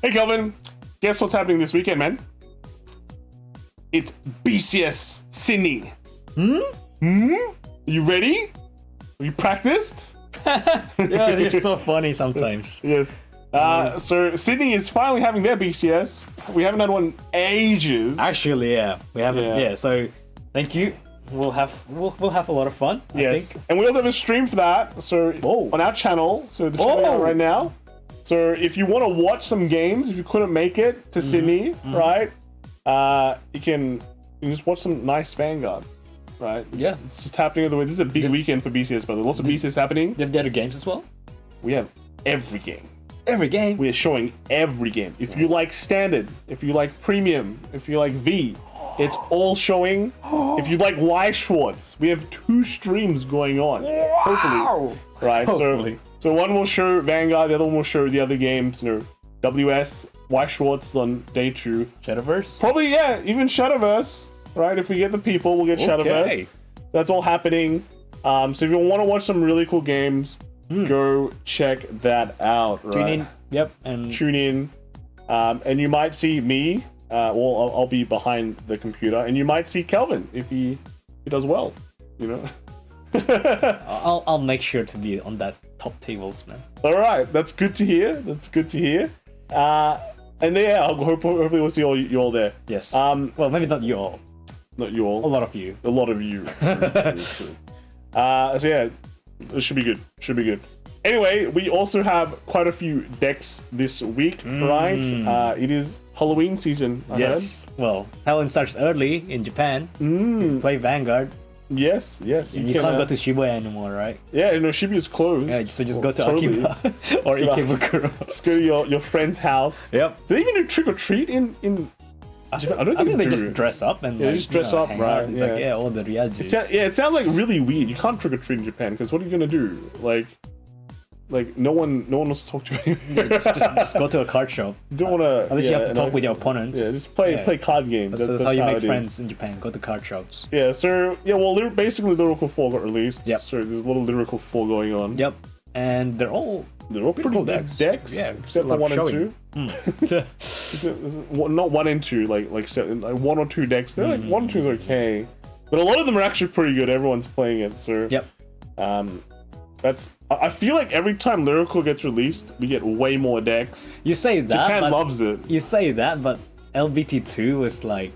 Hey, Kelvin. Guess what's happening this weekend, man? It's BCS Sydney. You ready? Have you practiced? Yeah, they're so funny sometimes. Yes. So Sydney is finally having their BCS. We haven't had one in ages. Actually, yeah, we haven't. Yeah. So thank you. We'll have a lot of fun. I think. And we also have a stream for that. So on our channel. So the channel out right now. So if you want to watch some games, if you couldn't make it to Sydney, right? You can just watch some nice Vanguard. Right? It's just happening other way. This is a big weekend for BCS, by the way. Lots of BCS happening. Do you have the other games as well? We have every game. Every game. We are showing every game. If you like standard, if you like premium, if you like V, it's all showing. If you like Y Schwartz, we have 2 streams going on. Hopefully. Right? Hopefully. So one will show Vanguard, the other one will show the other games, you know, WS, Y Schwartz on day 2. Shadowverse? Probably, yeah, even Shadowverse. Right? If we get the people, we'll get Shadowverse. That's all happening. So if you want to watch some really cool games, go check that out. Right? Tune in. Yep. And tune in. And you might see me. I'll be behind the computer, and you might see Kelvin if he does well. You know. I'll make sure to be on that top tables, man. All right, that's good to hear. That's good to hear. And yeah, hopefully we'll see you all there. Yes. Well, maybe not you all. Not you all. A lot of you. A lot of you. True. So yeah, it should be good. Should be good. Anyway, we also have quite a few decks this week, right? It is Halloween season. Yes. Well, Halloween starts early in Japan. You play Vanguard. Yes. You can't go to Shibuya anymore, right? Yeah, Shibuya is closed. Yeah, so just go to Akiba or Ikebukuro. Just go to your friend's house. Yep. Do they even do trick or treat in Japan? I don't think they just dress up and just dress up, right? It's like all the Ryajis. It sounds like really weird. You can't trick or treat in Japan because what are you gonna do? Like no one wants to talk to you. just go to a card shop. You don't want to. At least you have to talk with your opponents. Yeah, just play card games. That's how you make friends in Japan. Go to card shops. Yeah. So well, basically Lyrical 4 got released. Yep. So there's a little Lyrical 4 going on. Yep. And they're all pretty cool good decks. Yeah, except for 1 and 2. Not 1 and 2, like 1 or 2 decks. They're like 1 and 2 is okay, but a lot of them are actually pretty good. Everyone's playing it. So yep. I feel like every time Lyrical gets released, we get way more decks. You say that, Japan loves it. You say that, but LBT2 is like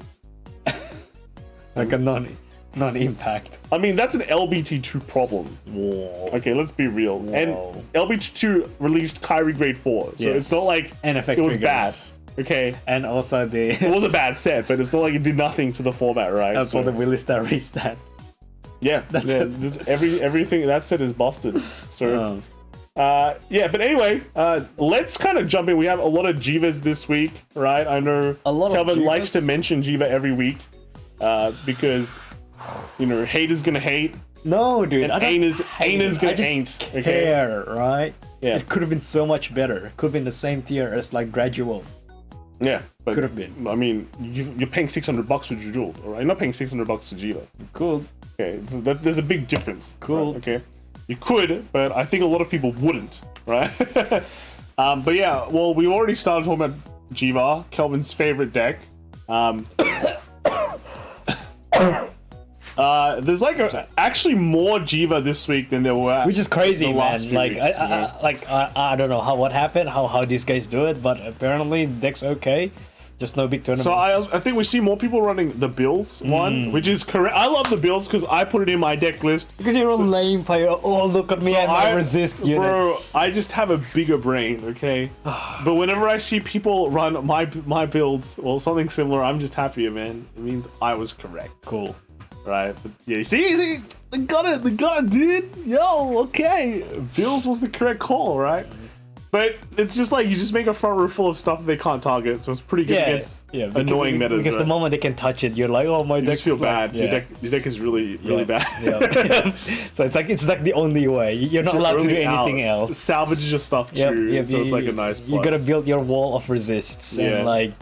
a non-impact. I mean, that's an LBT2 problem. Whoa. Okay, let's be real. Whoa. And LBT2 released Kyrie Grade 4, so it's not like it was bad. Okay. And also it was a bad set, but it's not like it did nothing to the format, right? That's what the Willy Star restat. Yeah, everything that set is busted. So, yeah. But anyway, let's kind of jump in. We have a lot of Jivas this week, right? I know Kelvin likes to mention Jiva every week, because haters gonna hate. No, dude. And ain't gonna ain't. Care, right? Yeah. It could have been so much better. It could have been the same tier as like Gradual. Yeah, but could have been. I mean, you're paying $600 for Jujul, all right? You're not paying $600 to Jiva. Cool. Okay, there's a big difference. Cool. Right? Okay, you could, but I think a lot of people wouldn't, right? But yeah, well, we already started talking about Jiva, Kelvin's favorite deck. There's actually more Jiva this week than there were, which is crazy, the man. last few weeks, I don't know what happened, how these guys do it, but apparently the deck's okay. Just no big tournaments. So I think we see more people running the Bills one, which is correct. I love the Bills because I put it in my deck list. Because you're a lame player. Oh, look at me and my resist units. Bro, I just have a bigger brain, okay? But whenever I see people run my builds, well, something similar, I'm just happier, man. It means I was correct. Cool. Right? But yeah, see, they got it, dude. Yo, okay. Bills was the correct call, right? But it's just like you just make a front row full of stuff that they can't target, so it's pretty good against annoying metas. Because the moment they can touch it, you're like, oh, my deck. You just feel bad. Your deck is really bad. Yeah. So it's like the only way. You're not allowed to do anything else. Salvage your stuff too. So it's like a nice plus. You gotta build your wall of resists and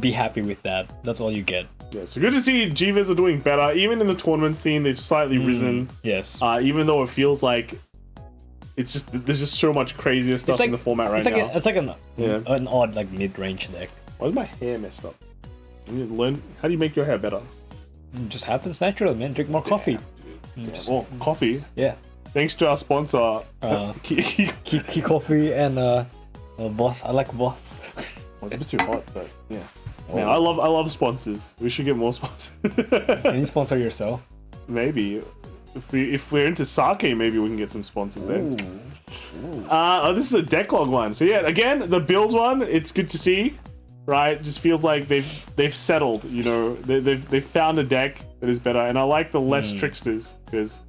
be happy with that. That's all you get. Yeah, so good to see Jivas are doing better. Even in the tournament scene, they've slightly risen. Yes. Even though it feels like it's just there's just so much crazier stuff in the format right now. It's like an odd like mid-range deck. Why is my hair messed up? I need to learn how do you make your hair better? It just happens naturally, man. Drink more coffee. Well, coffee. Yeah. Thanks to our sponsor, Key Coffee and Boss. I like Boss. It's a bit too hot, but yeah. Man, I love sponsors. We should get more sponsors. Can you sponsor yourself? Maybe. If we're into sake, maybe we can get some sponsors there. This is a decklog one. So yeah, again, the Bills one, it's good to see. Right? Just feels like they've settled, you know. They've found a deck that is better, and I like the less tricksters because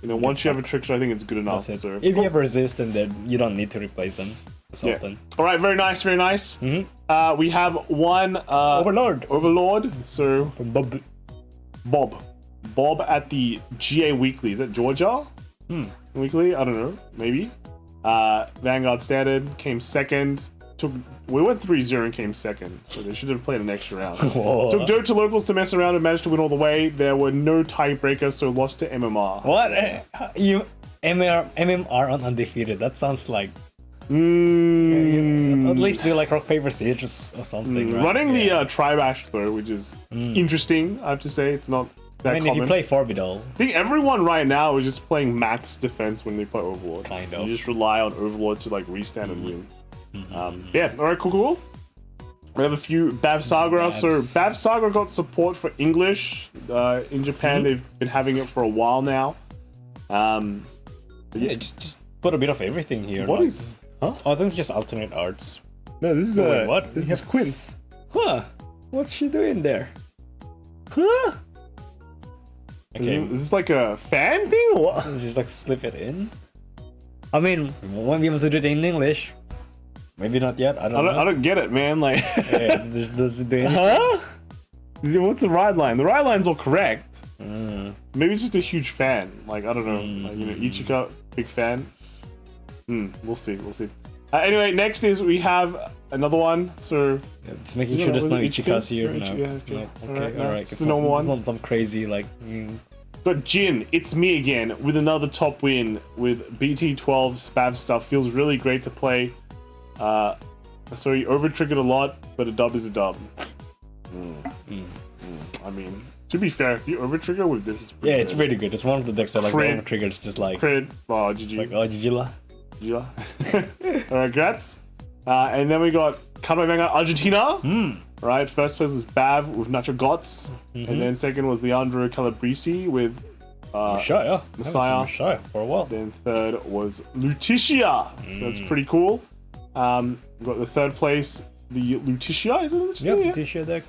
once you have a trickster, I think it's good enough. So if you have resist, then you don't need to replace them as often. All right, very nice, very nice. We have one Overlord. So from Bob at the GA Weekly. Is that Georgia? Weekly? I don't know. Maybe. Vanguard Standard came second. We went 3-0 and came second, so they should have played an extra round. Took Joe to locals to mess around and managed to win all the way. There were no tiebreakers, so lost to MMR. What? You MMR on undefeated? That sounds like. At least do like rock paper scissors or something. Right? Running the Tri-Bash though, which is interesting. I have to say, it's not that common. If you play Forbidal, I think everyone right now is just playing max defense when they play Overlord. Kind of. You just rely on Overlord to like restand and win. Yeah, alright, cool. We have a few Bav Saga. So Bav Saga got support for English. In Japan, they've been having it for a while now. Yeah, just put a bit of everything here. What is? Huh? Oh, I think it's just alternate arts. No, this is what? This is Quince. Huh? What's she doing there? Huh? Okay. Is this like a fan thing or what? Just like slip it in. I mean, we won't be able to do it in English. Maybe not yet. I don't know. I don't get it, man. Like, does it do anything? Huh? What's the ride line? The ride line's all correct. Maybe it's just a huge fan. Like, I don't know. Like, Ichika, big fan. We'll see. Anyway, next is we have another one. So just making sure there's no Ichikas here. Okay. All right. It's the normal one. It's not some crazy like. But Jin, it's me again with another top win with BT12 Spav stuff. Feels really great to play. So he over-triggered a lot, but a dub is a dub. I mean, to be fair, if you over-trigger with this, it's pretty good. It's really good. It's one of the decks that like over-triggers just like... Crit. Oh, GG. Like, oh, GG la. Alright, congrats. And then we got Kanbai Vanguard Argentina. Right, first place was Bav with Nacho Gots. And then second was Leandro Calabrese with Messiah for a while. Then third was Lutetia. So that's pretty cool. We got the third place, the Lutetia, is it Lutetia? Yeah, Lutetia deck.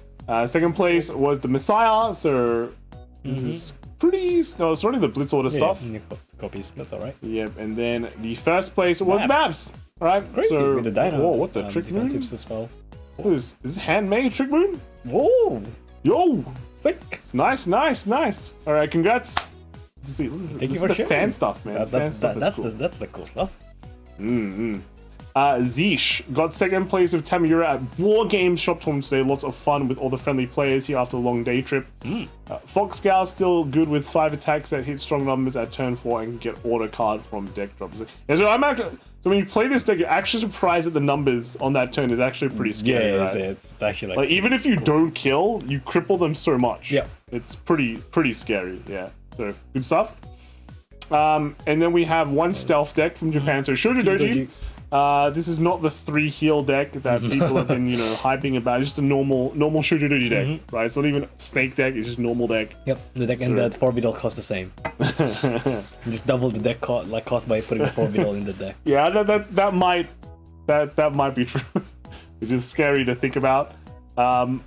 Second place was the Messiah, so this is pretty... No, it's already the Blitz Order stuff. Copies, that's alright. Yep, and then the first place was the Mavs. Alright, crazy. So, with the Dino. Whoa, what the Trick Moon? As well. What is this handmade Trick Moon? Whoa! Yo! Sick! It's nice. Alright, congrats. This is the fan stuff, man. That's cool. That's the cool stuff. Zeesh got second place with Tamura at War Games Shop Tournament today. Lots of fun with all the friendly players here after a long day trip. Fox Scout still good with 5 attacks that hit strong numbers at turn 4 and can get auto card from deck drops. So when you play this deck, you're actually surprised that the numbers on that turn is actually pretty scary. Yeah, right? it's actually like even if you don't kill, you cripple them so much. Yeah, it's pretty scary. Yeah, so good stuff. And then we have one stealth deck from Japan. So Shoujo Doji. This is not the 3 heal deck that people have been, hyping about. It's just a normal Shoujo Doji deck, right? It's not even a snake deck. It's just normal deck. Yep, the deck and the Forbidal cost the same. Just double the deck cost by putting a Forbidal in the deck. Yeah, that might be true. Which is scary to think about. Yeah.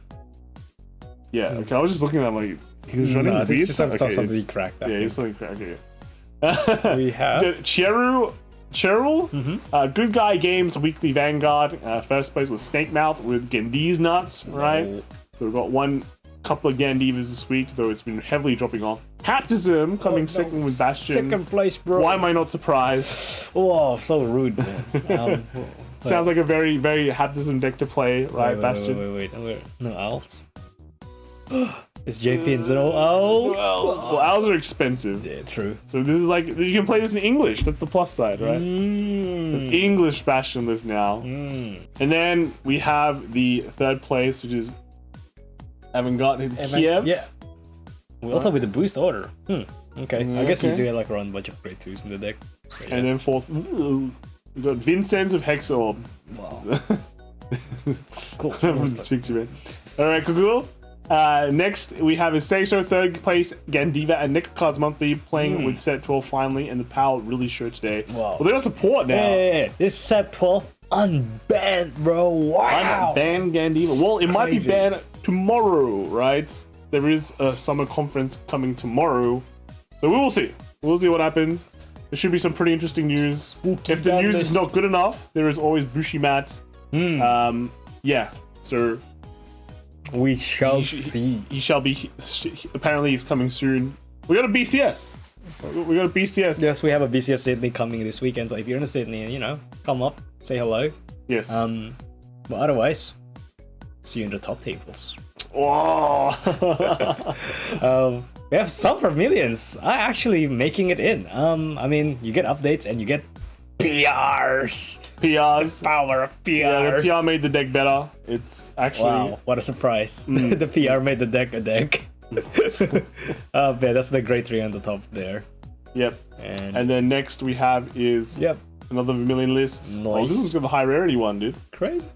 Okay, I was just looking at like he was running weird stuff. Something he cracked. Yeah, he's something cracked. Okay. We have Cheryl, Good Guy Games Weekly Vanguard. First place was Snake Mouth with Gendi's Nuts, right? So we've got one couple of Gandivas this week, though it's been heavily dropping off. Haptism coming second with Bastion. Second place, bro. Why am I not surprised? Oh, so rude, man. Sounds like a very, very Haptism deck to play, right, Bastion? Wait. No else. It's JP and Zero Owls. Well, owls are expensive. Yeah, true. So this is like, you can play this in English. That's the plus side, right? The English Bastion list now. And then we have the third place, which is Vanguard in Kiev. Yeah. Also with the boost order. Okay. I guess you do like run a bunch of grade 2s in the deck. So, yeah. And then fourth, we got Vincennes of Hexorb. Wow. Cool. This picture, man. Alright, cool. Next, we have a Seiso third place, Gandiva and Nick Cards Monthly playing with set 12 finally, and the power really showed today. Wow. Well, they got support now. Yeah. This set 12 unbanned, bro. Wow. Unbanned Gandiva. Well, it might be banned tomorrow, right? There is a summer conference coming tomorrow. So we will see. We'll see what happens. There should be some pretty interesting news. Spooky if the news madness. is not good enough, there is always Bushi Mats. Yeah, so we shall see. He shall be. Apparently, he's coming soon. We got a BCS. We got a BCS. Yes, we have a BCS Sydney coming this weekend. So if you're in Sydney, you know, come up, say hello. Yes. But otherwise, see you in the top tables. Oh. We have some Vermilions. I actually making it in. I mean, you get updates and you get PRs. PRs. The power of PRs. Yeah, the PR made the deck better. It's actually... Wow, what a surprise. The PR made the deck a deck. Oh man, that's the grade 3 on the top there. Yep. And then next we have is another Vermilion list. Nice. Oh, this one's got the high rarity one, dude. Crazy.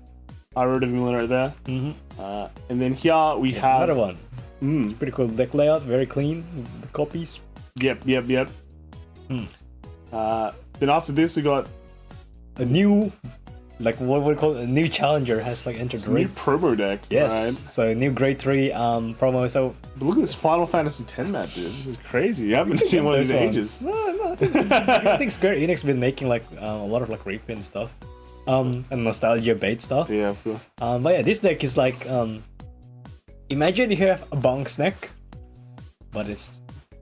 High rarity Vermilion right there. And then here we have... Another one. It's pretty cool deck layout, very clean. The copies. Yep. Then after this we got a new, like what we call it, a new challenger has like entered the new promo deck. Yes. Right? So new grade 3 promo. So but look at this Final Fantasy X map, dude. This is crazy. You haven't seen one of these ages. No, I think Square Enix been making like a lot of like reprint stuff, and nostalgia bait stuff. Yeah, of course. But yeah, this deck is like imagine you have a Bonk's neck, but it's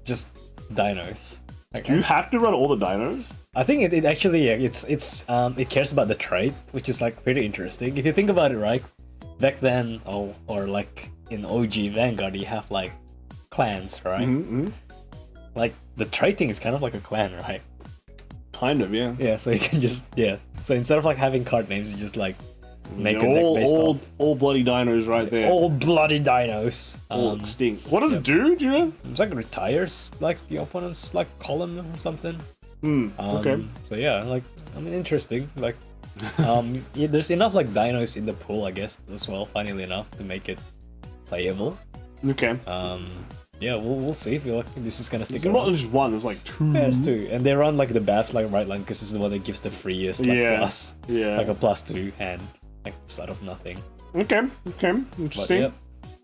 just dinos. Like, do you have to run all the dinos? I think it actually it cares about the trait, which is like pretty interesting. If you think about it, right? Back then, or like in OG Vanguard, you have like clans, right? Like the trait thing is kind of like a clan, right? Kind of, yeah. Yeah, so you can just So instead of like having card names, you just like make a deck based off all bloody dinos right there. All bloody dinos. All extinct. What does it do? Do you know? It's like retires like the opponent's like column or something. Okay. So yeah, like I mean, interesting. Like, there's enough like dinos in the pool, I guess, as well. Funnily enough, to make it playable. Okay. Yeah, we'll see if like this is gonna stick around. There's not just one. There's like 2. Yeah, there's 2, and they run like the BAFs like right line because this is the one that gives the freest like plus. Yeah. Like a +2 hand, like just out of nothing. Okay. Interesting. But,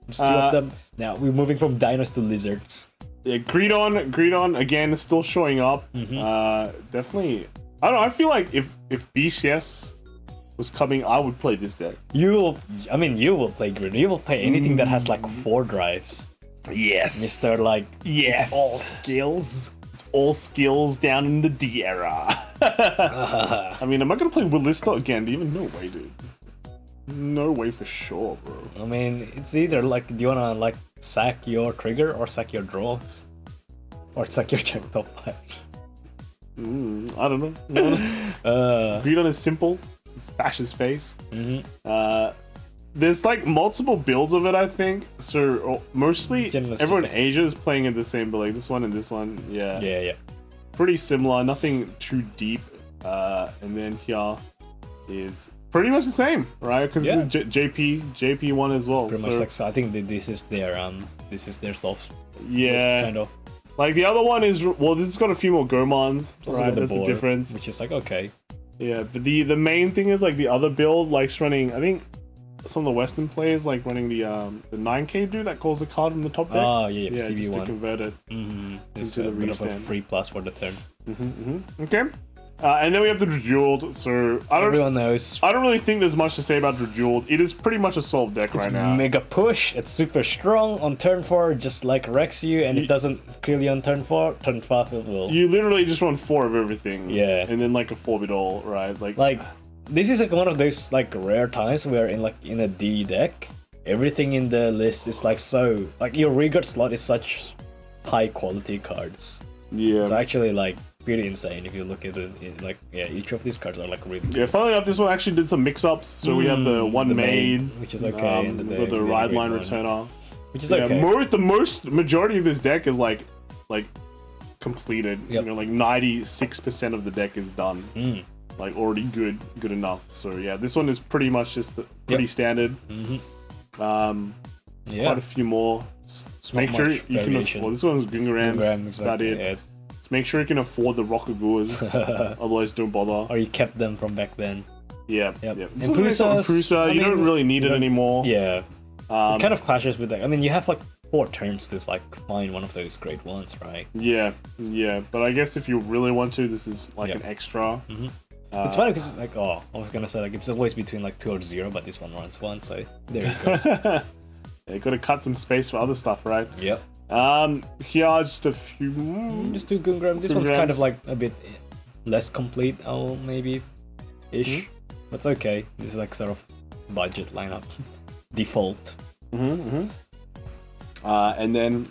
just 2 of them. Now we're moving from dinos to lizards. Yeah, Greedon again still showing up. Definitely. I don't know. I feel like if BCS was coming, I would play this deck. You will play Greedon. You will play anything that has like 4 drives. Yes. Mr. Like, yes. It's all skills. It's all skills down in the D era. I mean, am I gonna play Willista again? Even no way, dude. No way for sure, bro. I mean, it's either like, do you wanna like sack your trigger or sack your draws? Or sack your check top 5s? I don't know. Greedon is simple. Just bash his face. There's like multiple builds of it, I think. So mostly everyone in Asia is playing in the same build, like this one and this one. Yeah. Pretty similar, nothing too deep. And then here is pretty much the same, right? Because it's JP one as well. Pretty much like, so I think this is their stuff. Yeah. Kind of. Like the other one is, well, this has got a few more Gomons, right? That's the difference. Which is like, okay. Yeah, but the main thing is like the other build likes running, I think some of the Western players like running the 9k dude that calls a card from the top deck. Oh yeah, CV1. Just to convert it into the bit restand. of a free plus for the turn. Okay. And then we have the Drejeweled, so everyone knows. I don't really think there's much to say about Drejeweled. It is pretty much a solved deck right now. It's mega push, it's super strong on turn 4, just like wrecks you, and it doesn't kill you on turn 4, turn 5 it will. You literally just run 4 of everything. Yeah. And then like a 4-bit all, right? Like this is like one of those like rare times where in a D deck, everything in the list is like so like your regard slot is such high quality cards. Yeah. It's actually like pretty insane if you look at it. Like each of these cards are like really good. Yeah, funnily enough, this one actually did some mix-ups. So we have the one maid, which is okay, and we've got the ride line returner, which is okay. The majority of this deck is like completed. Yep. You know, like 96% of the deck is done. Like already good enough. So yeah, this one is pretty much just pretty standard. Quite a few more. Just make sure you can afford. This one's Gingarams. That's about it. Yeah. Just make sure you can afford the Rockagoos. Otherwise, don't bother. Or you kept them from back then. Yeah. Yep. This one is on Prusa. You don't really need it anymore. Yeah. It kind of clashes with that. I mean, you have like 4 turns to like find one of those great ones, right? Yeah. But I guess if you really want to, this is like an extra. It's funny because like, I was gonna say like it's always between like 2 or 0, but this one runs 1, so there you go. You gotta cut some space for other stuff, right? Yep. Here are just a few. Just 2 Gungrams. This one's kind of like a bit less complete, maybe ish. But it's okay. This is like sort of budget lineup default. And then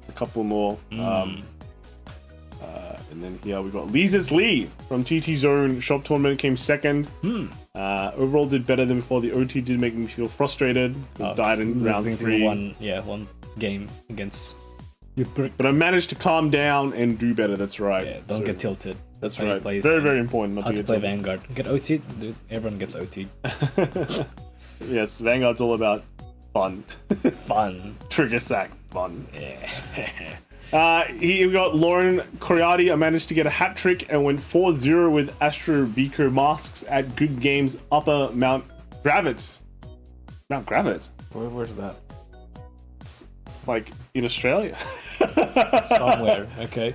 a couple more. And then here we got Lizus Lee from TT Zone Shop Tournament, came second. Overall did better than before. The OT did make me feel frustrated. Died in round 3. One game against Youthbrick. But I managed to calm down and do better. That's right. Yeah, don't get tilted. That's right. Very, very important. Not to play Vanguard. Get OT, dude. Everyone gets OT. Yes, Vanguard's all about fun. Fun. Trigger sack fun. Yeah. Here we got Lauren Coriati. I managed to get a hat trick and went 4-0 with Astro Beaker masks at Good Games Upper Mount Gravett. Mount Gravett? Where's that? It's like in Australia. Somewhere. Okay.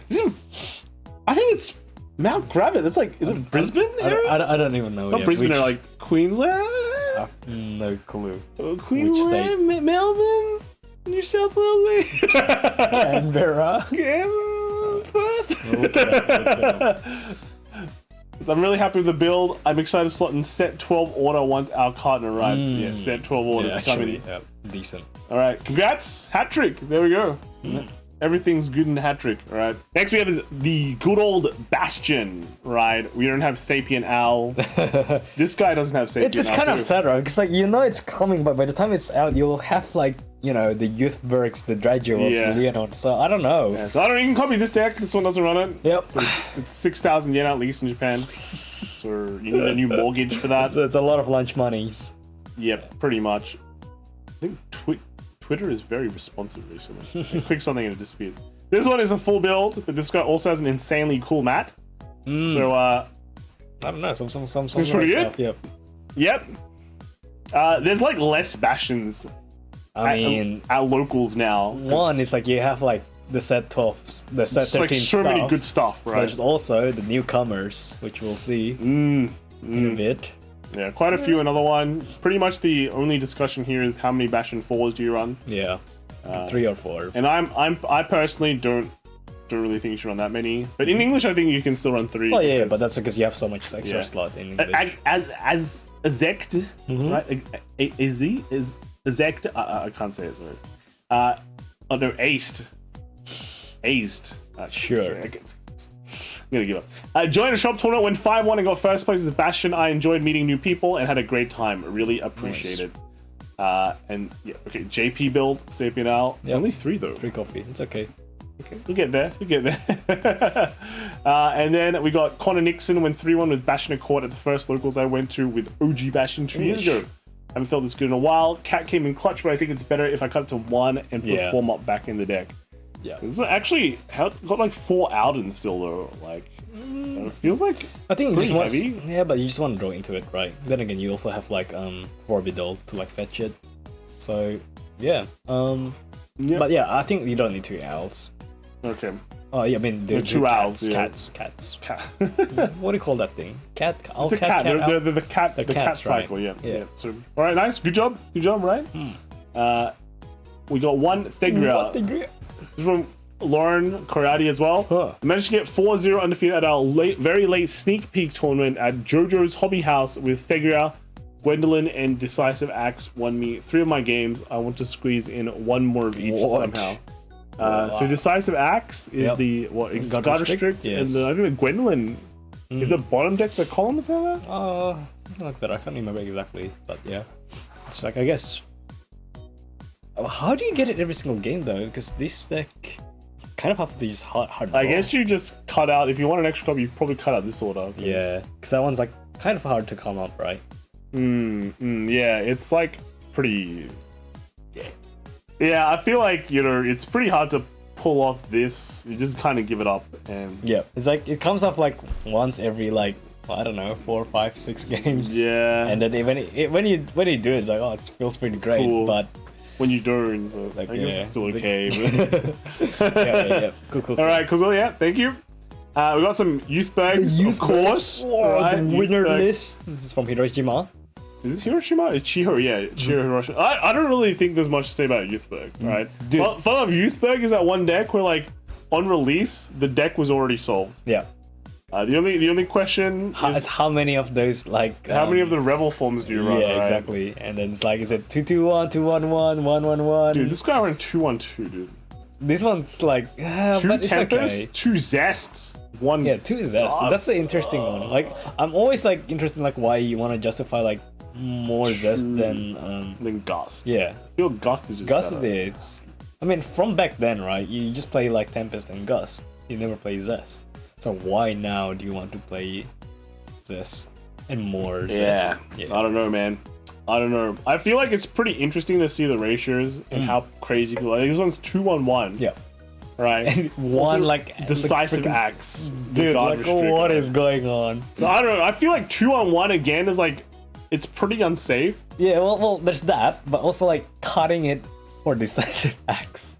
I think it's Mount Gravett. That's like, is it Brisbane area? I don't even know. Not Brisbane, area, like Queensland? No clue. Queensland, Melbourne, New South Wales, Canberra. So I'm really happy with the build. I'm excited to slot in set 12 order once our card arrives. Yeah, set 12 orders coming. Yeah, decent. All right, congrats, hat trick. There we go. Everything's good in the hat trick. All right. Next we have is the good old Bastion. Right. We don't have Sapien Owl. This guy doesn't have Sapien Owl. It's kind of sad, right? Because like it's coming, but by the time it's out, you'll have like the Youthbergs, the Dredgeworlds, the Leonard. So I don't know. Yeah, so I don't even copy this deck. This one doesn't run it. Yep. It's 6,000 yen at least in Japan. So you need a new mortgage for that. So it's a lot of lunch monies. Yep, pretty much. I think Twitter is very responsive recently. I click something and it disappears. This one is a full build, but this guy also has an insanely cool mat. So I don't know. Some seems pretty good. Stuff, Yep. There's like less Bastions. I mean, at locals now. One is like you have like the set 12s, the set 13 like so many good stuff, right? There's also the newcomers, which we'll see in a bit. Yeah, quite a few. Another one. Pretty much the only discussion here is how many Bastion 4s do you run? Yeah, 3 or 4. And I personally don't really think you should run that many. But in English, I think you can still run 3. Oh yeah, but that's because you have so much extra slot in English. As a Zect, right? Is Zect? I can't say it. Sorry. Oh no, Aced. Sure. I'm gonna give up. Joined a shop tournament, went 5-1 and got first place as Bastion. I enjoyed meeting new people and had a great time. Really appreciate it. And yeah, okay, JP build, Sapien Owl. Yep. Only 3 though. 3 copy. It's okay. Okay, we'll get there. And then we got Connor Nixon, went 3-1 with Bastion Accord at the first locals I went to with OG Bastion 2 years ago. Haven't felt this good in a while. Cat came in clutch, but I think it's better if I cut it to 1 and put 4 mop back in the deck. Yeah, this one actually got like 4 Alden still though. Like, it feels like I think pretty heavy. Yeah, but you just want to draw into it, right? Then again, you also have like Forbidal to like fetch it. So yeah, but yeah, I think you don't need 2 owls. Okay. Oh yeah, I mean the 2 owls. Cats. What do you call that thing? Cat. It's a cat. They're the cat. The cat cycle. Right. Yeah. So all right, nice. Good job. Right. We got 1 Thegria. From Lauren Coriati as well. I managed to get 4-0 undefeated at our very late sneak peek tournament at JoJo's Hobby House with Thegria. Gwendolyn and Decisive Axe won me 3 of my games. I want to squeeze in 1 more of each somehow. So Decisive Axe is the God Restrict, yes. and I think the Gwendolyn is it bottom deck the column or something like that? Something like that. I can't remember exactly, but yeah, it's like I guess. How do you get it every single game though? Because this deck you kind of have to use hard. I guess you just cut out if you want an extra copy. You probably cut out this order. Yeah, because that one's like kind of hard to come up, right? Yeah, it's like pretty. Yeah, I feel like it's pretty hard to pull off this. You just kind of give it up, and yeah, it's like it comes off like once every like I don't know 4, 5, 6 games. Yeah, and then when you do it, it's like it feels pretty great, cool. But when you don't, so like, I guess it's still okay. But... yeah. Cool. All right, cool. Yeah, thank you. We got some youth bags, of course. Right, the winner list. This is from Hiroshima. Is it Hiroshima? It's Chiho, yeah. Chiho Hiroshima. I don't really think there's much to say about Youthberg, right? Dude. Well, fun of Youthberg is that one deck where, like, on release, the deck was already solved. Yeah. The only question is how many of those, like... how many of the Rebel forms do you run, Yeah, exactly. And then it's like, is it 2-2-1, 2-1-1, 1-1-1? Dude, this guy ran 2-1-2, dude. This one's like... 2 but Tempest, okay. 2 Zest, 1... Yeah, 2 Zest. That's the interesting one. Like, I'm always, like, interested in, like, why you want to justify, like, more Zest than Gust. Yeah. I feel Gust is just Gust better. is I mean, from back then, right? You just play like Tempest and Gust. You never play Zest. So why now do you want to play Zest and more Zest? Yeah. I don't know, man. I don't know. I feel like it's pretty interesting to see the ratios and how crazy people are. This one's 2-1-1. Yeah. Right. And one like Decisive Axe. Dude, like what is going on? So I don't know. I feel like 2-on-1 again is like it's pretty unsafe. Yeah, well, there's that, but also like cutting it for Decisive Axe.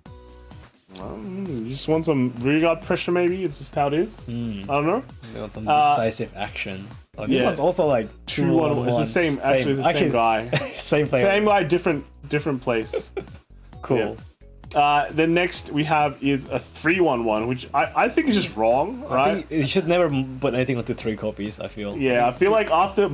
You just want some Vanguard pressure, maybe. It's just how it is. I don't know. You want some decisive action. Oh, this one's also like 2-1-1. It's the same. Actually, it's the same guy. Same player. Same guy, different place. Cool. Yeah. The next we have is a 3-1-1, which I think is just wrong, right? I think you should never put anything onto 3 copies, I feel. Yeah, I feel like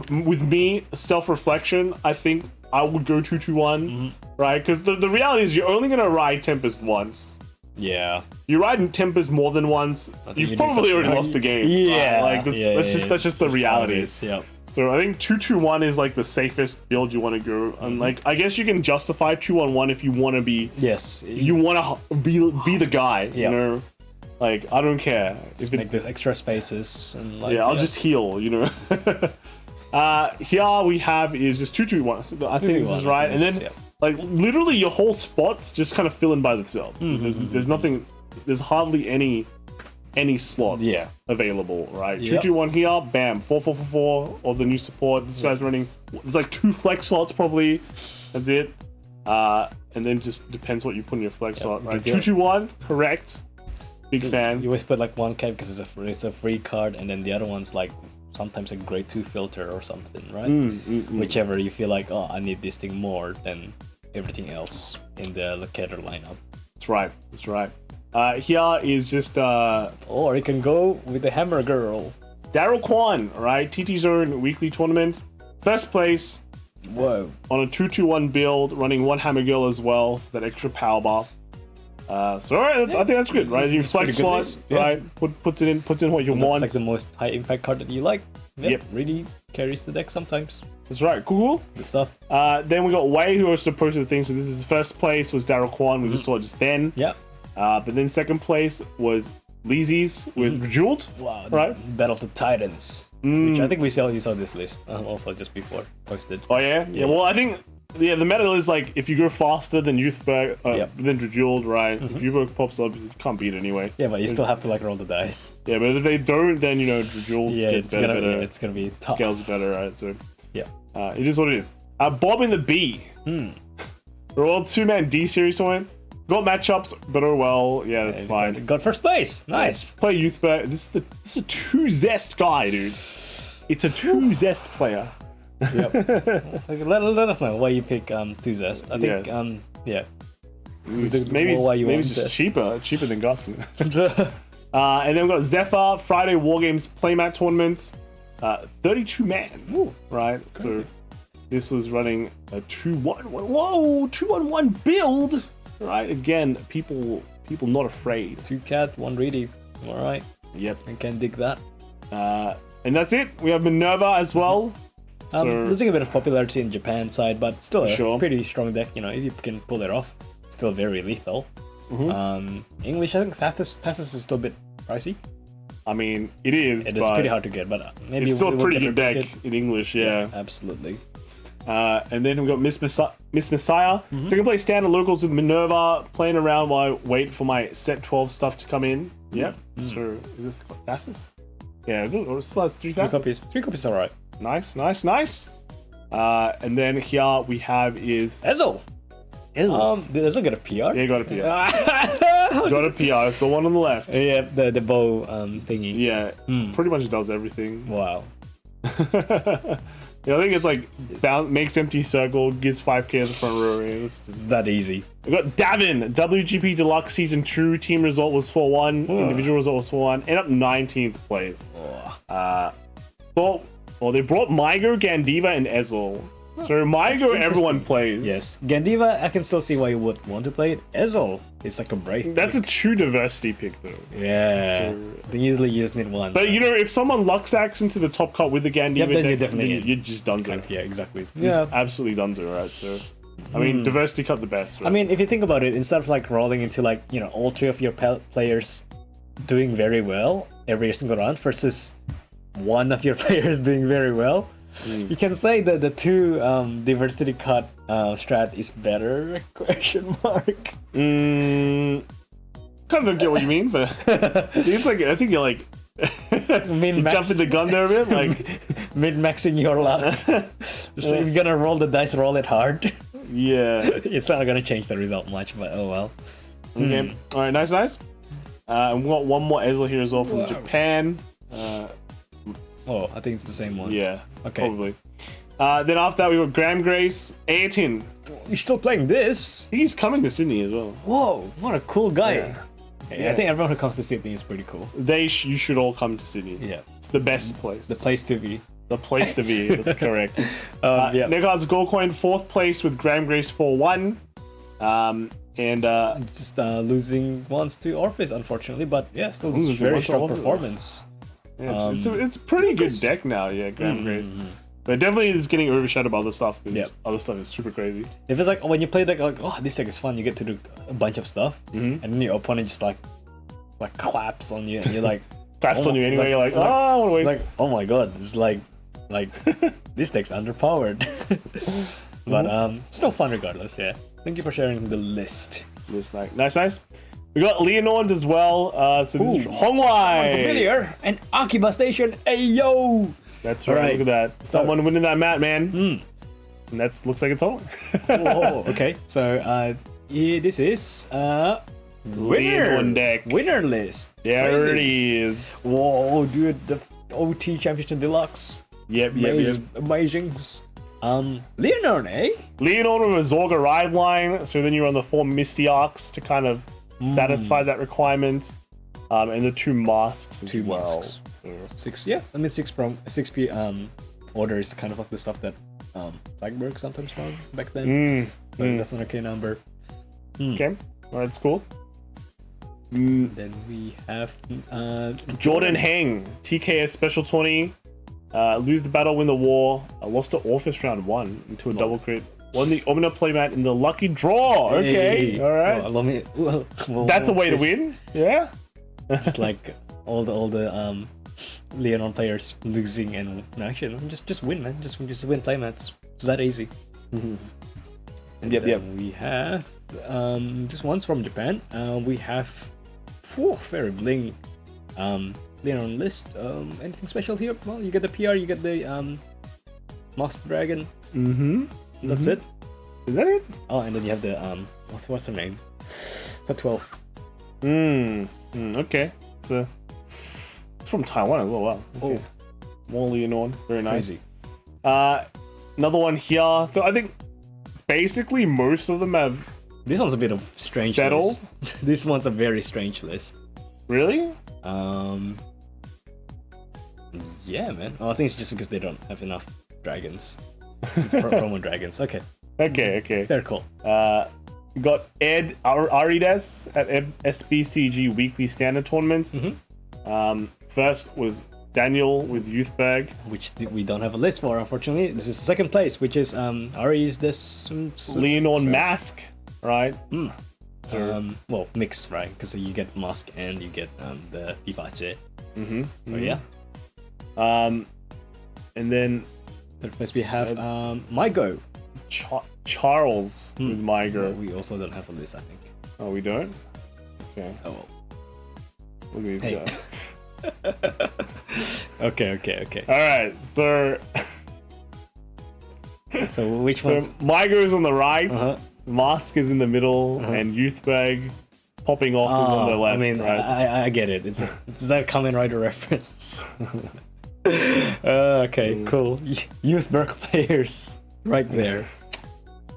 with me, self-reflection, I think I would go 2-2-1, right? Because the reality is you're only going to ride Tempest once. Yeah. You ride Tempest more than once, you've probably already lost the game. Yeah. That's just the reality. Yep. So I think 2-2-1 is like the safest build you want to go. And like I guess you can justify 2-on-1 if you want to be. Yes. You want to be the guy. You know, like I don't care if make this extra spaces and like. Yeah, I'll just heal. You know. Here we have is just 2-2-1. So I think this is right, and then like literally your whole spots just kind of fill in by themselves. There's nothing. There's hardly any slots available, right? 2-2-1 here, bam, 4-4-4-4, or the new support. This guy's running. There's like 2 flex slots probably. That's it. And then just depends what you put in your flex slot, right? 2-2-1, correct. Big fan. You always put like one card because it's a free card, and then the other one's like sometimes a grade 2 filter or something, right? Whichever you feel like, oh, I need this thing more than everything else in the locator lineup. That's right. That's right. Here is just or you can go with the Hammer Girl. Daryl Kwan, right? TT Zone weekly tournament. First place. Whoa. On a 2-2-1 build, running 1 Hammer Girl as well for that extra power buff. So I think that's good, right? You flex slot, right? Puts in what you want. It's like the most high impact card that you like. Yep. Really carries the deck sometimes. That's right. Cool. Good stuff. Then we got Wei, who was supposed to the thing. So this is first place was Daryl Kwan. We just saw it just then. Yeah. But then second place was Leezy's with Rejeweled. Wow. Right. Battle of the Titans. Which I think you saw this list also just before posted. Oh yeah. Yeah. Well, I think. Yeah, the meta is like if you go faster than Youthberg, than Rejeweled, right? If Youthberg pops up, you can't beat it anyway. Yeah, but you still have to like roll the dice. Yeah, but if they don't, then Rejeweled gets better. It's gonna be tough. Scales better, right? So yeah, it is what it is. Bob and the Bee. Roll 2-man D series tournament. Got matchups, but oh well. Yeah, that's fine. Got first place. Nice. Play Youthberg. This is a 2 Zest guy, dude. It's a 2 Zest player. Yep. Let us know why you pick 2 Zest. I think maybe it's just cheaper than Gus. And then we've got Zephyr Friday War Games playmat tournaments. 32 man. Right. Crazy. So this was running a 2-1-1 build. Right, again, people not afraid. 2 cat, 1 reedy. All right. Yep. I can dig that. And that's it. We have Minerva as well. So, losing a bit of popularity in Japan side, but still a pretty strong deck. You know, if you can pull it off, still very lethal. English, I think Thassus is still a bit pricey. I mean, it is. It is pretty hard to get, but maybe it's still a pretty good deck repeated. in English. Yeah, absolutely. And then we've got Miss Messiah. So I can play standard locals with Minerva, playing around while I wait for my set 12 stuff to come in. Yep. So is this Thassus? Yeah, it still has 3 Thassus. 3 copies, alright. Nice. And then here we have is Ezel. Did Ezel get a PR? Yeah, he got a PR. Got a PR. It's the one on the left. Yeah, the bow thingy. Yeah, pretty much does everything. Wow. Yeah, I think it's like makes empty circle, gives 5k at the front row. Yeah, it's that easy. We got Davin, WGP Deluxe Season 2. Team result was 4-1. Individual result was 4-1. End up 19th place. Well, they brought Mygo, Gandiva, and Ezel. So Mygo, everyone plays. Yes. Gandiva, I can still see why you would want to play it. Ezel is like a brave That's a true diversity pick, though. Yeah. So, they usually just need one. But, you know, if someone Luxacs into the top cut with the Gandiva deck, then you're just donezo. Yeah, exactly. Yeah. Absolutely donezo, right? So, I mean, diversity cut the best, right? I mean, if you think about it, instead of like rolling into like, you know, all 3 of your players doing very well every single round versus 1 of your players doing very well, you can say that the 2 diversity cut strat is better? Question mark. Kind of don't get what you mean, but it's like I think you're like jumping the gun there a bit, like min-maxing your luck. So if you're gonna roll the dice, roll it hard. Yeah, it's not gonna change the result much, but oh well. Okay, all right, nice. And we got one more Ezel here as well from Japan. Oh, I think it's the same one. Yeah, okay, probably. Then after that, we got Graham Grace, Ayrton. You're still playing this? He's coming to Sydney as well. Whoa, what a cool guy. Yeah. I think everyone who comes to Sydney is pretty cool. You should all come to Sydney. Yeah. It's the best place. The place to be. The place to be, that's correct. Yeah. Nicholas Goldcoin, 4th place with Graham Grace 4-1. Just losing once to Orpheus, unfortunately, but yeah, still very strong performance. Yeah, it's a pretty good deck now, yeah, Graham Grace. But it definitely is getting overshadowed by other stuff, because other stuff is super crazy. If it's like, when you play deck, like, oh, this deck is fun, you get to do a bunch of stuff, and then your opponent just like claps on you, and you're like... claps on you anyway, you're like, oh, what a waste. Like, oh my god, this is like this deck's underpowered. But still fun regardless, yeah. Thank you for sharing the list. Nice. We got Leonord as well. So this is Hongwai. Familiar and Akiba Station. Ayo. That's right. Look at that. Someone winning that mat, man. And that looks like it's on. Whoa, okay. So this is winner deck. Winner list. There it is. Whoa, dude, the OT Championship Deluxe. Yep. Amazings. Leonord, eh? Leonord with a Zorga Ride line. So then you're on the 4 Misty Arcs to kind of satisfy that requirement. And the 2 masks as well. Masks. So 6, yeah. I mean 6P order is kind of like the stuff that Flagberg sometimes found back then. That's an okay number. Okay, alright, that's cool. Then we have Jordan Heng, TKS Special 20. Lose the battle, win the war. Lost to Orpheus round 1 into a double crit. Won the Omnia playmat in the lucky draw. Okay, alright. That's a way to win. Yeah. Just like all the Leonard players losing and actually just win, man. Just win playmats. It's that easy. And yep. We have just ones from Japan. We have very bling Leonard list. Anything special here? Well, you get the PR, you get the Masked Dragon. That's it. Is that it? Oh, and then you have the what's her name? The 12. Okay. It's from Taiwan as well. Wow. Okay. More Leonord. Very nice. Crazy. Another one here. So I think basically most of them have. This one's a bit of strange settled. List. This one's a very strange list. Really? Yeah, man. Oh, I think it's just because they don't have enough dragons. Promo dragons. Okay. Okay. They're cool. We got Ed Arides at SBCG Weekly Standard Tournament. First was Daniel with Youthberg, which we don't have a list for, unfortunately. This is second place, which is Ari's this Leon Mask, right? So well, mix, right? Because you get Mask and you get the Vivace. So yeah. And then third place we have Mygo. Charles with Mygo. We also don't have a list, I think. Oh, we don't? Okay. Oh well. Look at these guys. Okay. Alright, so so which one's Mygo is on the right, Mask is in the middle, and Youthberg popping off is on the left. I mean, right? I get it. It's that Kamen Rider reference. Okay, cool. Youthberg players right there.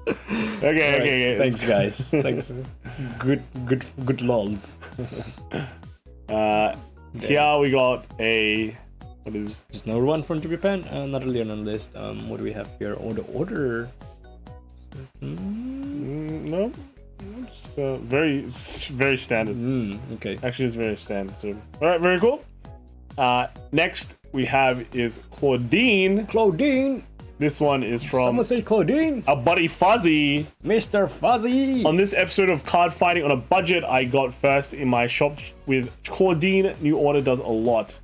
Okay. Thanks, guys. Thanks. Good lols. Here we got a what is just another one from Japan, not really on the list. What do we have here? Order. No, just very standard. Okay. Actually, it's very standard. So, all right, very cool. Next we have is Claudine. This one is from someone say Claudine. Our buddy Fuzzy. Mr. Fuzzy. On this episode of Card Fighting on a Budget, I got first in my shop with Claudine. New order does a lot.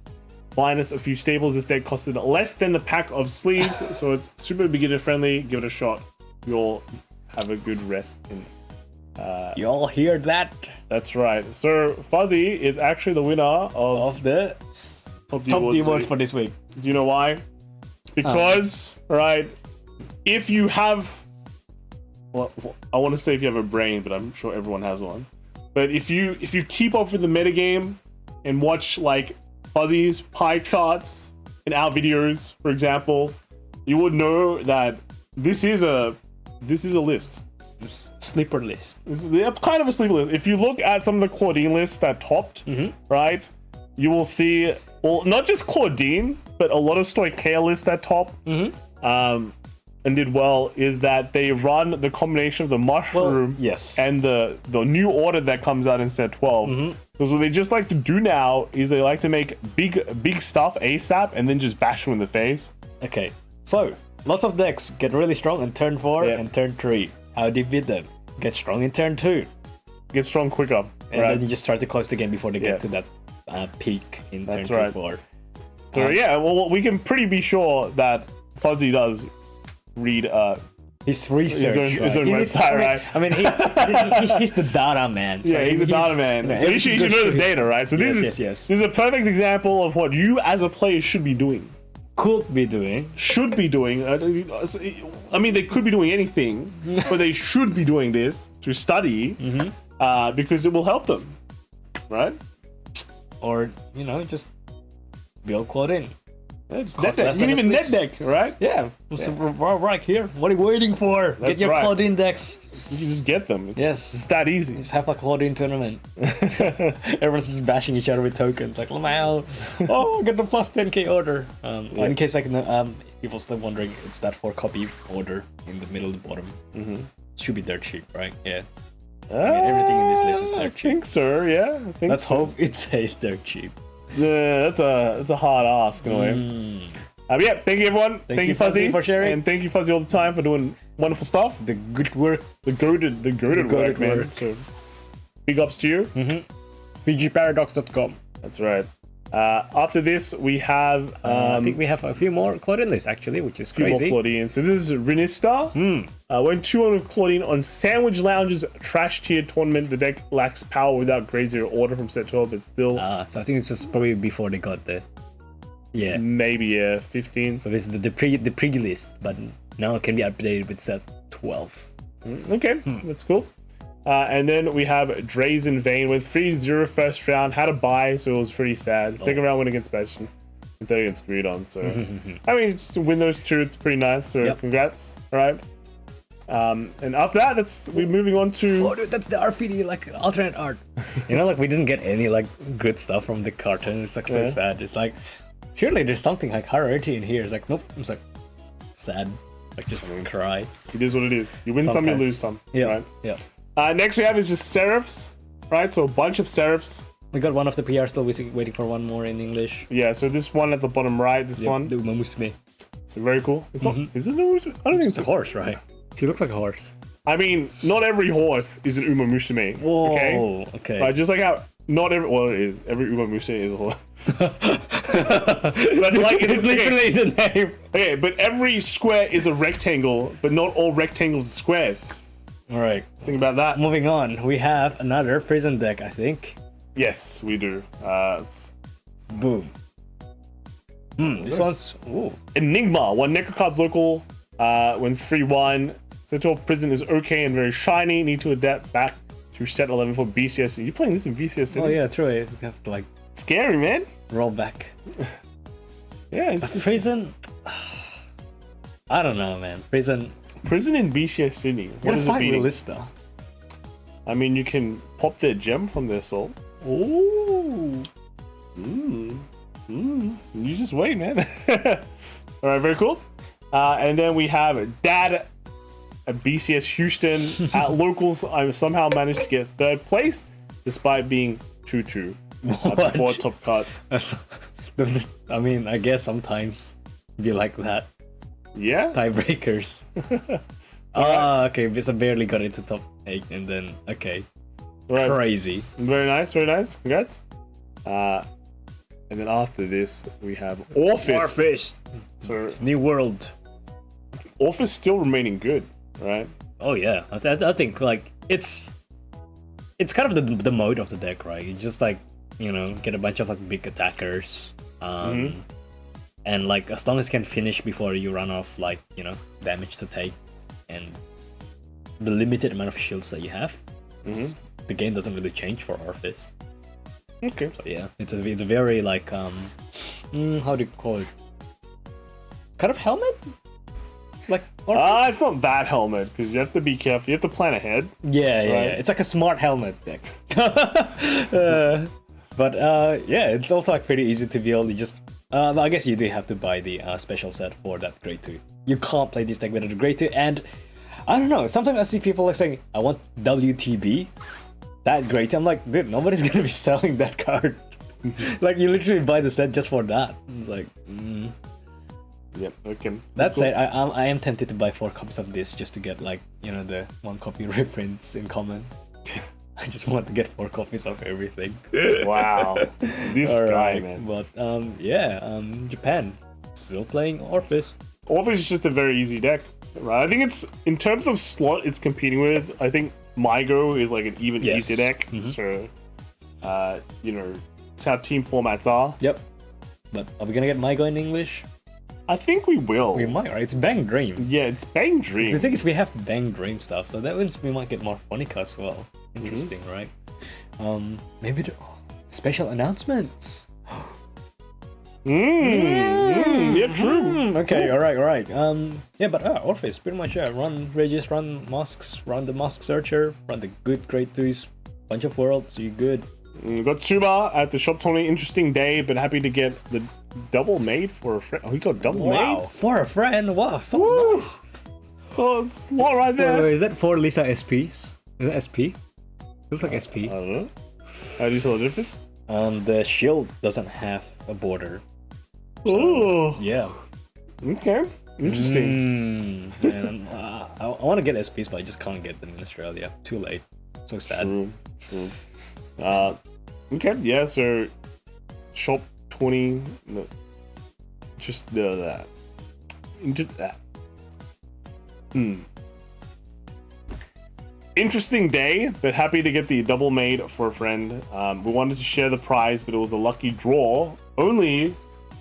Minus a few staples, this deck costed less than the pack of sleeves, so it's super beginner friendly. Give it a shot. You'll have a good rest in. You all hear that? That's right. So Fuzzy is actually the winner of the Top D Awards for this week. Do you know why? Because, right, if you have, well, I want to say if you have a brain, but I'm sure everyone has one. But if you keep up with the metagame and watch like Fuzzy's pie charts in our videos, for example, you would know that this is a list. Sleeper list. It's kind of a sleeper list. If you look at some of the Claudine lists that topped, right, you will see, well, not just Claudine, but a lot of Stoichea lists that top and did well, is that they run the combination of the mushroom and the new order that comes out in set 12. Because what they just like to do now is they like to make big stuff ASAP and then just bash you in the face. Okay, so lots of decks get really strong in turn 4 and turn 3. How do you beat them? Get strong in turn 2. Get strong quicker. And then you just start to close the game before they get to that peak in turn 3, 4. So yeah, well, we can pretty be sure that Fuzzy does read his research, his own website, right? I mean, he's the data man. So he's a data man. So you should know the data, right? So this is a perfect example of what you as a player should be doing. Should be doing. I mean, they could be doing anything, but they should be doing this to study because it will help them, right? Or just build Claudine. You can even net deck, right? Yeah. So we're right here. What are you waiting for? Get your Claudine decks. You can just get them. It's that easy. Just have a Claudine tournament. Everyone's just bashing each other with tokens. Like, Lamau, get the plus 10k order. In case people still wondering, it's that 4-copy order in the middle, the bottom. It should be dirt cheap, right? Yeah. I mean, everything in this list is dirt cheap. I think so, yeah. Let's hope it says dirt cheap. Yeah, that's a hard ask in a way. Yeah, thank you everyone. Thank you Fuzzy for sharing, and thank you Fuzzy all the time for doing wonderful stuff. The good work, the goated work, man. So big ups to you. VGParadox.com. That's right. After this, we have I think we have a few more Claudine lists actually, which is crazy. A few more Claudine. So this is Renista. Went 2 on Claudine on Sandwich Lounge's trash tier tournament. The deck lacks power without grade 0 order from set 12, but still. So I think it's just probably before they got the. Yeah. Maybe 15. So this is the pre list, but now it can be updated with set 12. Okay, that's cool. And then we have Dre's in Vain with 3-0 first round, had a bye, so it was pretty sad. Second round win against Bastion, and third against Greedon. So I mean, to win those 2, it's pretty nice. So congrats. All right. And after that, we're moving on to. Oh, dude, that's the RPD, like alternate art. Like we didn't get any like good stuff from the cartoon. It's like so sad. It's like surely there's something like hierarchy in here. It's like nope. It's like sad. Like just cry. It is what it is. You win some, you Sometimes. lose some. Yeah, Right? yeah. Next we have is just serifs, right? So a bunch of serifs. We got one of the PR still waiting for one more in English. Yeah, so this one at the bottom right, this one. The Umamusume. So very cool. It's not, is it an Umamusume? I don't think It's a horse, right? She looks like a horse. I mean, not every horse is an Umamusume. Whoa, Okay? okay. Right, just like how not every, well, it is. Every Umamusume is a horse. But like, It's literally the name. Okay, but every square is a rectangle, but not all rectangles are squares. Alright, Let's think about that. moving on. We have another prison deck, I think. Yes, we do. Boom. This one's... Ooh. Enigma. One Necro card's local. When 3-1. Central Prison is okay and very shiny. Need to adapt back to set 11 for BCS. You're playing this in BCS. Oh yeah, true. You have to like Scary, man. roll back. Yeah, it's just Prison... I don't know, man. Prison... Prison in BCS Sydney. What What is is it fight beating? Lista? I mean, you can pop their gem from their soul. Ooh. You just wait, man. All right, very cool. And then we have Dad at BCS Houston. At locals, I somehow managed to get 3rd place despite being 2-2 before top card. I mean, I guess sometimes be like that. Yeah. Tiebreakers. Okay, so barely got into top 8 and then, okay. Right. Crazy. Very nice, very nice. Congrats. And then after this, we have Orphis. So It's New World. Orphis still remaining good, right? Oh yeah, I think like it's kind of the mode of the deck, right? You just like, you know, get a bunch of like big attackers, and like as long as you can finish before you run off like, you know, damage to take, and the limited amount of shields that you have, the game doesn't really change for Orphis. Okay. So yeah, it's a very like how do you call it? Kind of helmet? Like Orphis? It's not that helmet because you have to be careful. You have to plan ahead. Yeah, Right. it's like a smart helmet deck. But yeah, it's also like pretty easy to build. You just, I guess you do have to buy the special set for that grade 2. You can't play this deck without a grade 2, and I don't know. Sometimes I see people like saying, "I want WTB." That grade 2. I'm like, dude, nobody's gonna be selling that card. Like you literally buy the set just for that. It's like, Yep. Okay. That said, I am tempted to buy 4 copies of this just to get like, you know, the 1 copy reprints in common. I just want to get 4 copies of everything. Wow. This guy, man. But yeah, Japan still playing Orphis. Orphis is just a very easy deck, right? I think it's in terms of slot it's competing with. I think Mygo is like an even Yes. easier deck. So, you know, it's how team formats are. Yep. But are we gonna get Mygo in English? I think we will. We might, right? It's Bang Dream. Yeah, it's Bang Dream. The thing is, we have Bang Dream stuff, so that means we might get more Phonica as well. Interesting, right? Maybe special announcements. Yeah, true. Okay, all right. Yeah, but Orphis pretty much run Regis, run Masks, run the Mask Searcher, run the good grade 2s, bunch of worlds. You good? Got Tsuba at the shop tournament. Interesting day, but happy to get the double made for a friend. Oh, he got double made For a friend. Wow, so nice. So it's a lot right there. Is that for Lisa SPs? Is that SP? Looks like SP. I don't know. How do you tell the difference? The shield doesn't have a border. Oh, Yeah. okay. Interesting. Man, I want to get SPs, but I just can't get them in Australia. Too late. So sad. True. Okay, yeah, so shop 20, no, just that. Into that. Interesting day, but happy to get the double made for a friend. We wanted to share the prize, but it was a lucky draw only.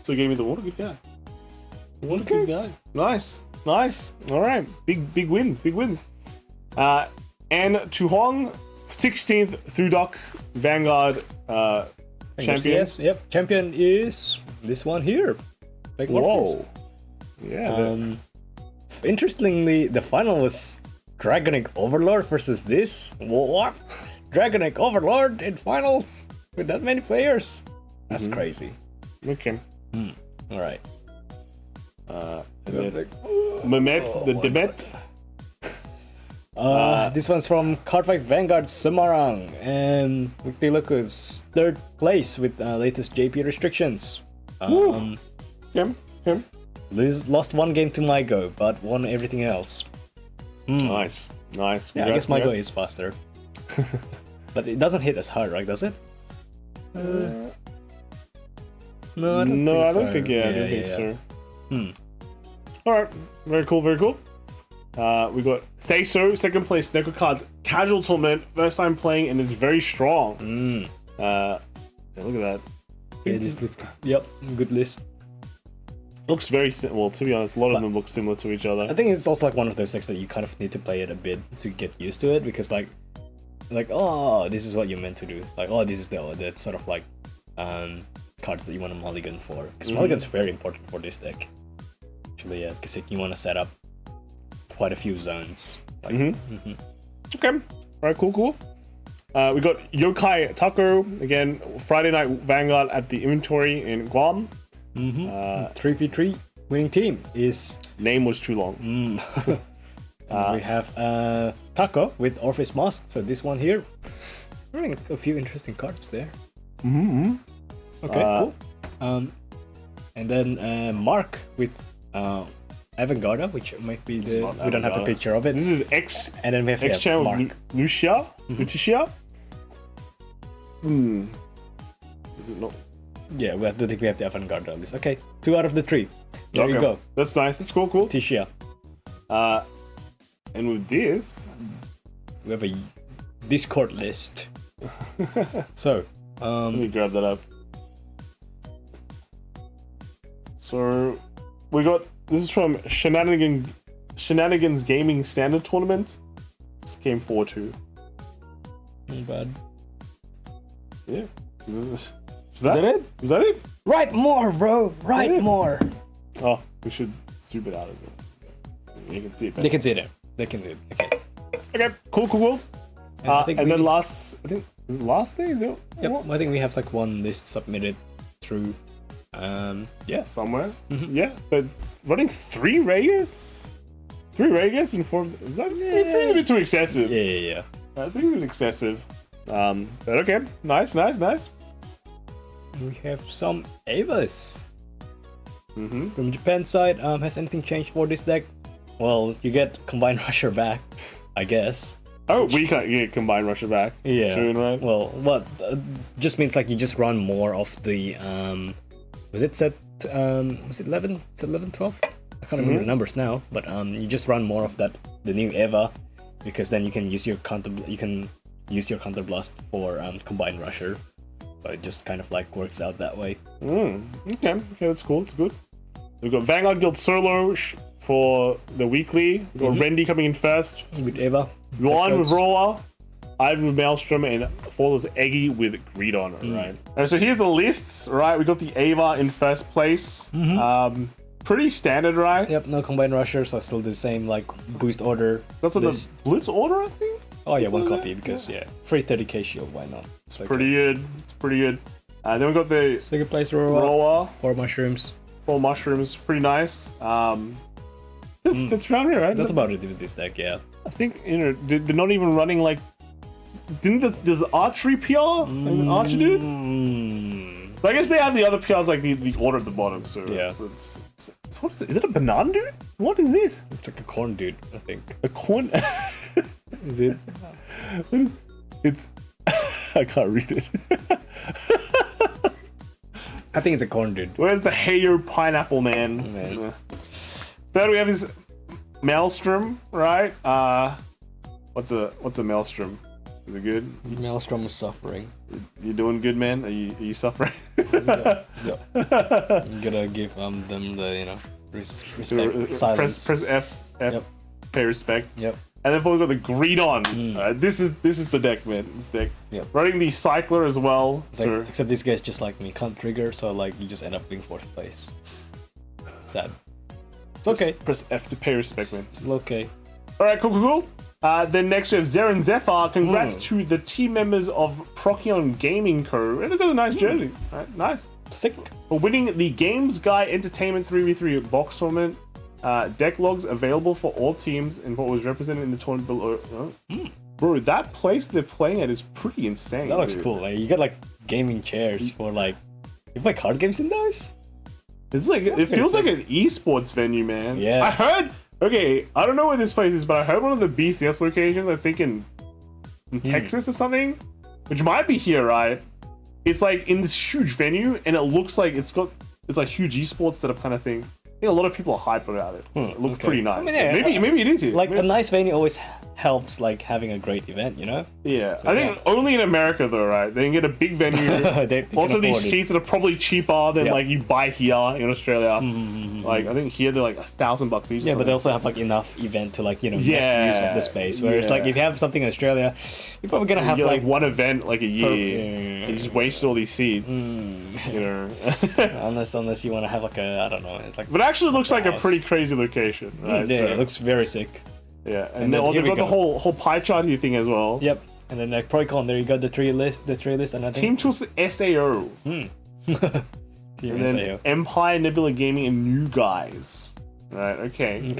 So he gave me the what a good guy. What a good guy. Nice. All right, big wins. And Tuhong, 16th through Doc, Vanguard champion. Yes, yep. Champion is this one here. Like Whoa. Yeah. Interestingly, the final was Dragonic Overlord versus this. What? Dragonic Overlord in finals with that many players? That's crazy. Okay. All right. And then Mehmet, the Demet. This one's from Cardfight Vanguard Semarang, and weekly look is 3rd place with latest JP restrictions. Him. Lost one game to Mygo, but won everything else. Nice. Yeah, I guess Mygo is faster. But it doesn't hit as hard, right? Does it? No, I don't think so. Alright, very cool. We got Say So, 2nd place, Neko Cards casual tournament, first time playing and is very strong. Yeah, look at that. Yep, good list. Looks very well, to be honest, a lot of them look similar to each other. I think it's also like one of those decks that you kind of need to play it a bit to get used to it, because like oh, this is what you're meant to do. Like, oh, this is the sort of like cards that you want to mulligan for. Because mulligan's very important for this deck. Actually, yeah, because you want to set up quite a few zones. Like, Okay, alright, cool. We got Yokai Taco, again, Friday night Vanguard at the inventory in Guam. 3v3 winning team is... Name was too long. We have Taco with Orpheus Mask, so this one here. Running a few interesting cards there. Okay, cool. And then Mark with Vanguard, which might be the... We don't have a picture of it. This is X. And then we have X-Channel Mark. Lucia? Lucia? Is it not? Yeah, I don't think we have the Vanguard on this. Okay, 2 out of the 3. There you go. That's nice. That's cool. Tisha. And with this, we have a Discord list. So, let me grab that up. So, we got, this is from Shenanigans Gaming Standard Tournament. This came 4-2. Not bad. Yeah. Is that it? Is that it? Write more, bro. Write more. Oh, we should zoom it out as well. You can see it better. They can see it. They can see it. Okay. Okay, cool. And then last, I think, is it last day? Is it? Yep, I think we have like one list submitted through, yeah, somewhere. Yeah, but running 3 Reyes? 3 Reyes and 4, is that, 3 is a bit too excessive. Yeah. I think it's a bit excessive. But okay, nice. We have some Avas. From Japan side, has anything changed for this deck? Well, you get Combined Rusher back, I guess. Oh, we can't get Combined Rusher back. Yeah. Soon, right? Well, what just means like you just run more of the was it set was it 11? Is it 11, 12? I can't remember the numbers now, but you just run more of that, the new Eva, because then you can use your counter blast for Combined Rusher. So it just kind of like works out that way. Okay, that's cool. It's good. We've got Vanguard Guild Solo for the weekly. We've got Rendy coming in first with Eva. Yuan with Roller. Ivan with Maelstrom, and follows Eggy with Greedon, right? Alright, so here's the lists, right? We got the Ava in first place. Pretty standard, right? Yep, no Combined Rushers, so still the same like boost order. That's on the Blitz order, I think? Oh yeah, one copy, because free 30k shield, why not? It's pretty good. Then we got the second place Roller. 4 mushrooms. 4 mushrooms, pretty nice. That's around here, right? That's about it with this deck, yeah. I think, they're not even running like... Didn't this archery PR? Like the archer dude? But I guess they have the other PRs like the order at the bottom, so yeah. It's what is it? Is it a banana dude? What is this? It's like a corn dude, I think. A corn? Is it? It's... I can't read it. I think it's a corn dude. Where's the Heyo pineapple man? Third we have his Maelstrom, right? What's a Maelstrom? Is it good? Maelstrom is suffering. You doing good, man? Are you suffering? Yeah. I'm gonna give them the respect. Silence. Press F. Pay respect. Yep. And then we've got the Greedon. This is the deck, man. This deck. Yep. Running the Cycler as well. Like, except this guy's just like me, can't trigger, so like you just end up being 4th place. Sad. It's okay. Press F to pay respect, man. It's okay. Alright, cool. Then next we have Zeren Zephyr. Congrats to the team members of Procyon Gaming Co. And they've got a nice jersey. Alright, nice. Sick. For winning the Games Guy Entertainment 3v3 box tournament, deck logs available for all teams and what was represented in the tournament below. Bro, that place they're playing at is pretty insane. That looks cool. Like, you got like gaming chairs for like. You play card games in those? It's like it feels like an esports venue, man. Yeah. I heard. Okay, I don't know where this place is, but I heard one of the BCS locations. I think in Texas or something, which might be here, right? It's like in this huge venue, and it looks like it's like huge esports setup kind of thing. I think a lot of people are hyped about it. It looks pretty nice. I mean, yeah, maybe it is here. Like a nice venue always helps like having a great event, you know? Yeah, so, I think only in America though, right? They can get a big venue. they also, these seats that are probably cheaper than like you buy here in Australia. Like I think here they're like $1,000 each. Yeah, but they also have like enough event to like make use of the space. Whereas like if you have something in Australia, you're probably gonna have like one event like a year. And you just waste all these seats. You know, unless you want to have like a, I don't know. It's like. But it actually looks like a pretty crazy location, right? Yeah, it looks very sick. Yeah, and then they've got the whole pie chart here thing as well. Yep, and then like Pro-Con, there you got the three list, and I think Team Tools SAO. Team and then SAO. Empire, Nebula Gaming, and New Guys. Right. Okay. And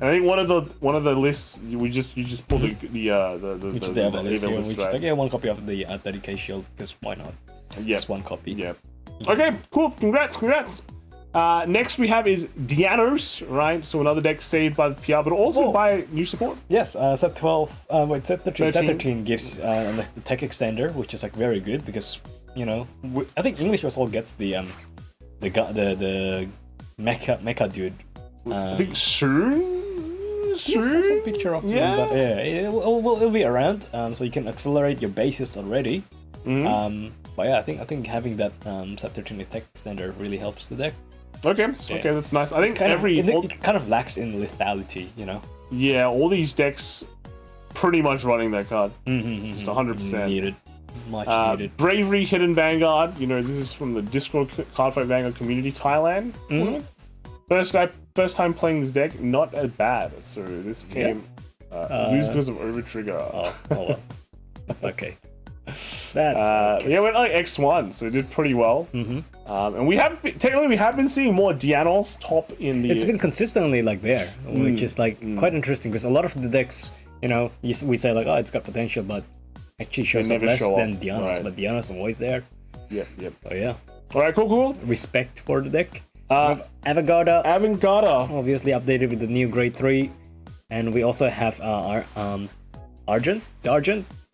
I think one of the lists you just pulled the other list, right? which is like one copy of the 30k shield because why not? Just one copy. Yep. Okay. Cool. Congrats. Next we have is Dianos, right? So another deck saved by the PR, but also by new support. Yes, set 12. Set 13. Set 13 gives the tech extender, which is like very good because you know I think English also gets the mecha dude. I think soon. Some picture of him, but it'll be around. So you can accelerate your bases already. But yeah, I think having that set 13 tech extender really helps the deck. Okay, that's nice. I think it kind of lacks in lethality, you know. Yeah, all these decks pretty much running that card. Just 100%. Needed. Much needed. Bravery Hidden Vanguard. You know, this is from the Discord Cardfight Vanguard community Thailand. First time playing this deck, not as bad. So this came lose because of Overtrigger. Oh well. That's okay. That's okay. Yeah, went like X1, so it did pretty well. And we have been seeing more Dianos top in the. It's been consistently like there, which is like quite interesting because a lot of the decks, you know, we say like, oh, it's got potential, but actually shows up less than Dianos. Right. But Dianos are always there. Yep. So yeah. All right, cool. Respect for the deck. Vanguard. Obviously updated with the new grade 3, and we also have our Argent.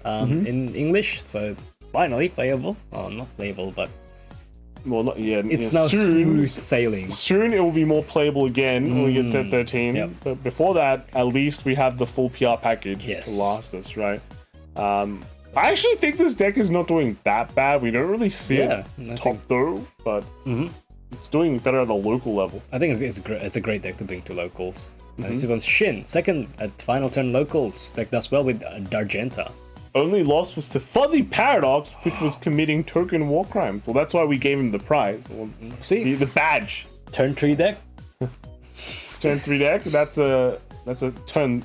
In English, so finally playable. Oh, not playable, but it's now smooth sailing. Soon it will be more playable again when we get set 13. Yep. But before that, at least we have the full PR package to last us, right? I actually think this deck is not doing that bad. We don't really see it top though, but it's doing better at the local level. I think it's a great deck to bring to locals. This one's Shin, second at final turn locals. Deck does well with Dargenta. Only loss was to Fuzzy Paradox, which was committing token war crimes. Well, that's why we gave him the prize. Well, see the badge. Turn 3 deck. Turn 3 deck. That's a turn.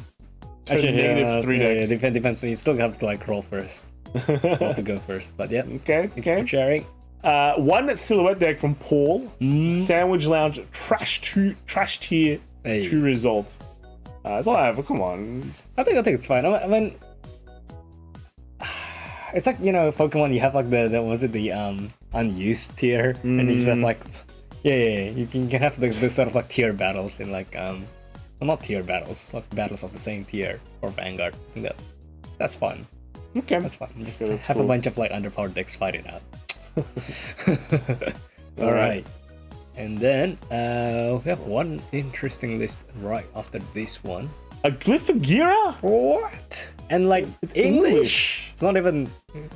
Actually, negative 3 deck. Yeah, depends. You still have to like roll first. You have to go first, but yeah. Okay. For sharing. One silhouette deck from Paul. Sandwich Lounge trash tier 2 results. That's all I have. Come on. I think it's fine. I mean. It's like, you know, Pokemon, you have like the unused tier, and you just have like, you can have this sort of like tier battles in like, well, not tier battles, like battles of the same tier for Vanguard. I think that's fun. Okay. That's fun. Just have a bunch of like underpowered decks fighting out. Alright. And then, we have one interesting list right after this one. A Glyphagira? What? And like, it's English. It's not even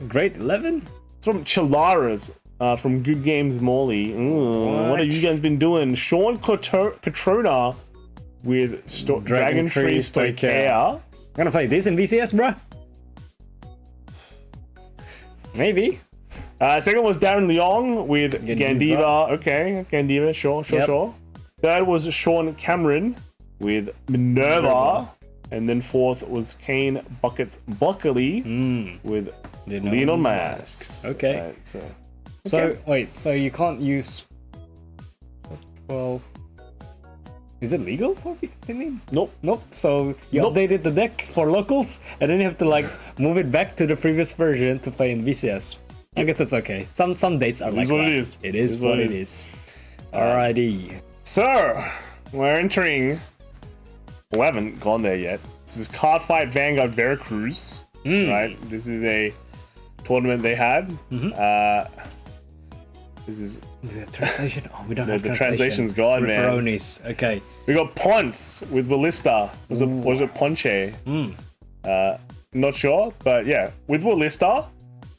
grade 11. It's from Chilaras, from Good Games Morley. What have you guys been doing? Sean Catrona with Dragon Tree Stoikea. I'm gonna play this in VCS, bruh. Maybe. Second was Darren Leong with Gandiva. Okay, Gandiva, sure. Third was Sean Cameron with Minerva. And then fourth was Kane Buckets Buckley with Leon Masks. Okay. Right, so So wait, so you can't use. Well, is it legal for Sydney? Nope. Nope. So you updated the deck for locals, and then you have to like move it back to the previous version to play in VCS. I guess that's okay. Some dates are like what that. it is. It is what it is. Alrighty. So, we're entering. We haven't gone there yet. This is Card Fight Vanguard Veracruz. Right? This is a tournament they had. This is The translation. Oh, we don't have the translation. translation's gone, man. Ripperonis. Okay. We got Ponce with Ballista. Was it Ponche? Not sure, but yeah, with Ballista.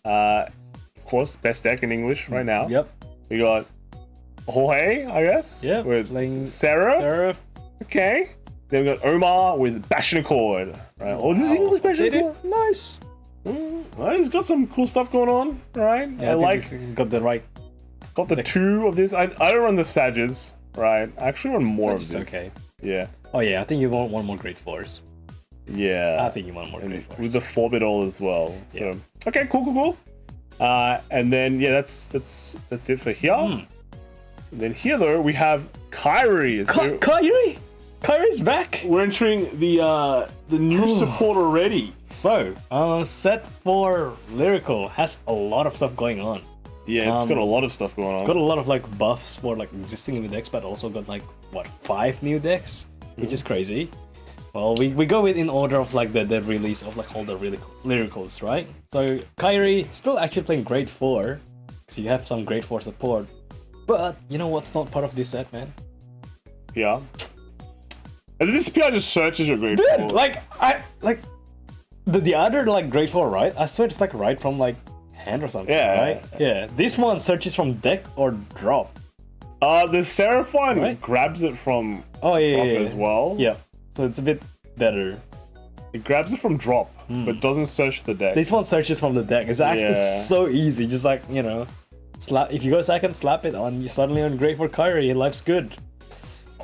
Of course, best deck in English right now. Yep. We got Jorge, I guess. Yeah. With Playing Seraph. Seraph. Okay. Then we got Omar with Bastion Accord. Right. Oh, this is English Bastion Accord. Nice. Well, he's got some cool stuff going on, right? Yeah, I like. Got the right. Got the two of this. I don't run the Sages, right? I actually run more of It's this. okay. Yeah. Oh yeah, I think you want one more Great Force. Yeah. I think you want more Great Force. With the 4-bit as well. So okay, cool. And then yeah, that's it for here. And then here though we have Kyrie. Kyrie! Kyrie's back! We're entering the new support already. So, set 4 Lyrical has a lot of stuff going on. Yeah, it's got a lot of stuff going on. It's got a lot of like buffs for like existing decks, but also got like what 5 new decks, which is crazy. Well, we go in order of like the release of like all the Lyricals, right? So Kyrie still actually playing Grade 4, so you have some Grade 4 support. But you know what's not part of this set, man? Yeah. As this PR just searches your Grade 4. Dude, like the other like Grade 4, right? I swear it's like right from like hand or something, right? Yeah. This one searches from deck or drop. The Seraph one Right? grabs it from Oh yeah, drop yeah. as well. Yeah. So it's a bit better. It grabs it from drop, but doesn't search the deck. This one searches from the deck. It's actually so easy. Just like, you know, slap. If you go second, slap it on. You're suddenly on Great for Kyrie. Life's good.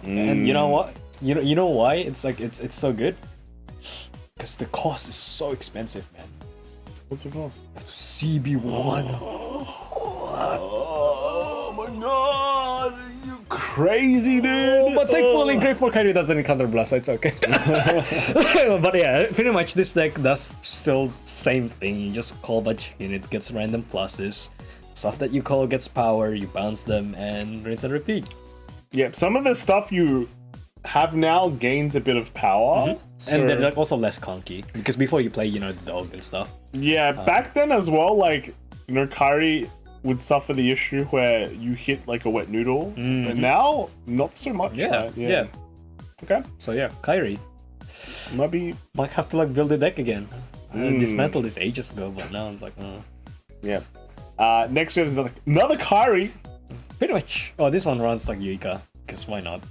And you know what? You know why? It's like it's so good. Because the cost is so expensive, man. What's the cost? CB1. Oh my god! You crazy, dude! But thankfully, Great for Kyrie doesn't encounter blast, so it's okay. But yeah, pretty much this deck does still same thing. You just call a bunch of unit, gets random pluses. Stuff that you call gets power, you bounce them, and rinse and repeat. Yeah, some of the stuff you have now gains a bit of power. So, And they're like also less clunky. Because before you play, you know, the dog and stuff. yeah, back then as well, like, you know, Kyrie would suffer the issue where you hit like a wet noodle. And now, not so much. Yeah, right? yeah. Okay. So yeah, Kyrie. Might have to like build a deck again. I dismantled this ages ago, but now it's like, Yeah. Next we have another Kyrie. pretty much. Oh, this one runs like Yuika, because why not?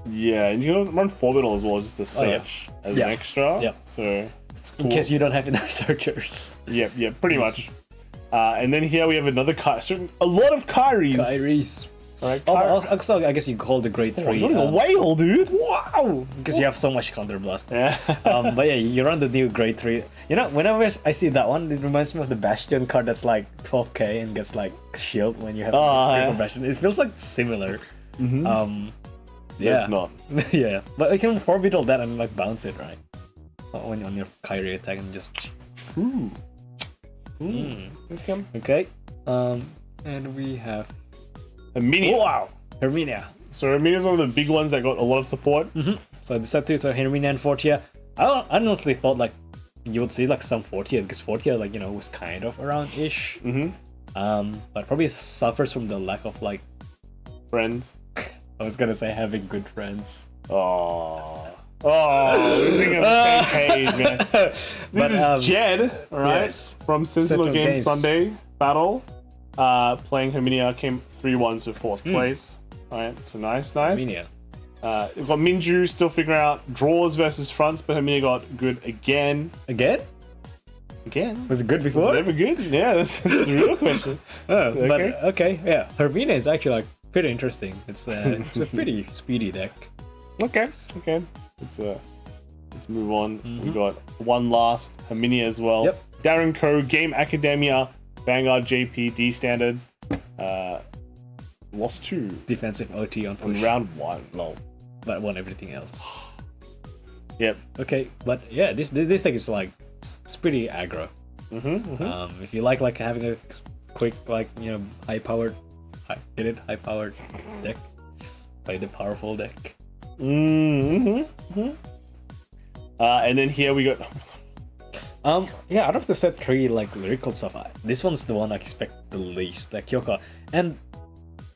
Yeah, and you can run 4-bit as well, just to search as an extra. Yep. So it's cool. In case you don't have enough searchers. Yep, pretty much. And then here we have another Kyrie. So a lot of Kyries. Kyries. Right, Oh, but also, I guess you call the Grade 3. It's running a whale, dude. Wow! Because you have so much counter blast. Yeah. But yeah, you run the new Grade 3. You know, whenever I see that one, it reminds me of the Bastion card that's like 12k and gets like shield when you have Bastion. It feels like similar. Yeah. It's not. Yeah, but you can 4-bit all that and like bounce it, right? When you're on your Kyrie attack and just. True. Okay. And we have Herminia. wow, Herminia. So Herminia's one of the big ones that got a lot of support. So the set 2, so Herminia and Fortia. I honestly thought like you would see like some Fortia because Fortia like, you know, was kind of around-ish. But probably suffers from the lack of like Friends. I was gonna say having good friends. Oh, we're thinking of the same page, man. This is Jed, right? Yes. From Sensible Central Games Games. Sunday Battle. Playing Herminia, came 3-1 to 4th place. Alright, so nice. Herminia. We've got Minju still figuring out draws versus fronts, but Herminia got good again. Again? Was it good before? Was it ever good? Yeah, that's a real question. But okay, yeah. Herminia is actually like pretty interesting. It's a pretty speedy deck. Okay. Let's move on. We got one last Herminia as well. Yep. Darren Co, Game Academia, Vanguard JP, D standard. Lost 2 Defensive OT on push. in round 1. Lol. But won everything else. Yep. Okay, but yeah, this deck is like it's pretty aggro. If you like having a quick high powered deck, play the powerful deck. And then here we got. Yeah, out of the set 3 lyrical stuff, this one's the one I expect the least. Like Kyoka, and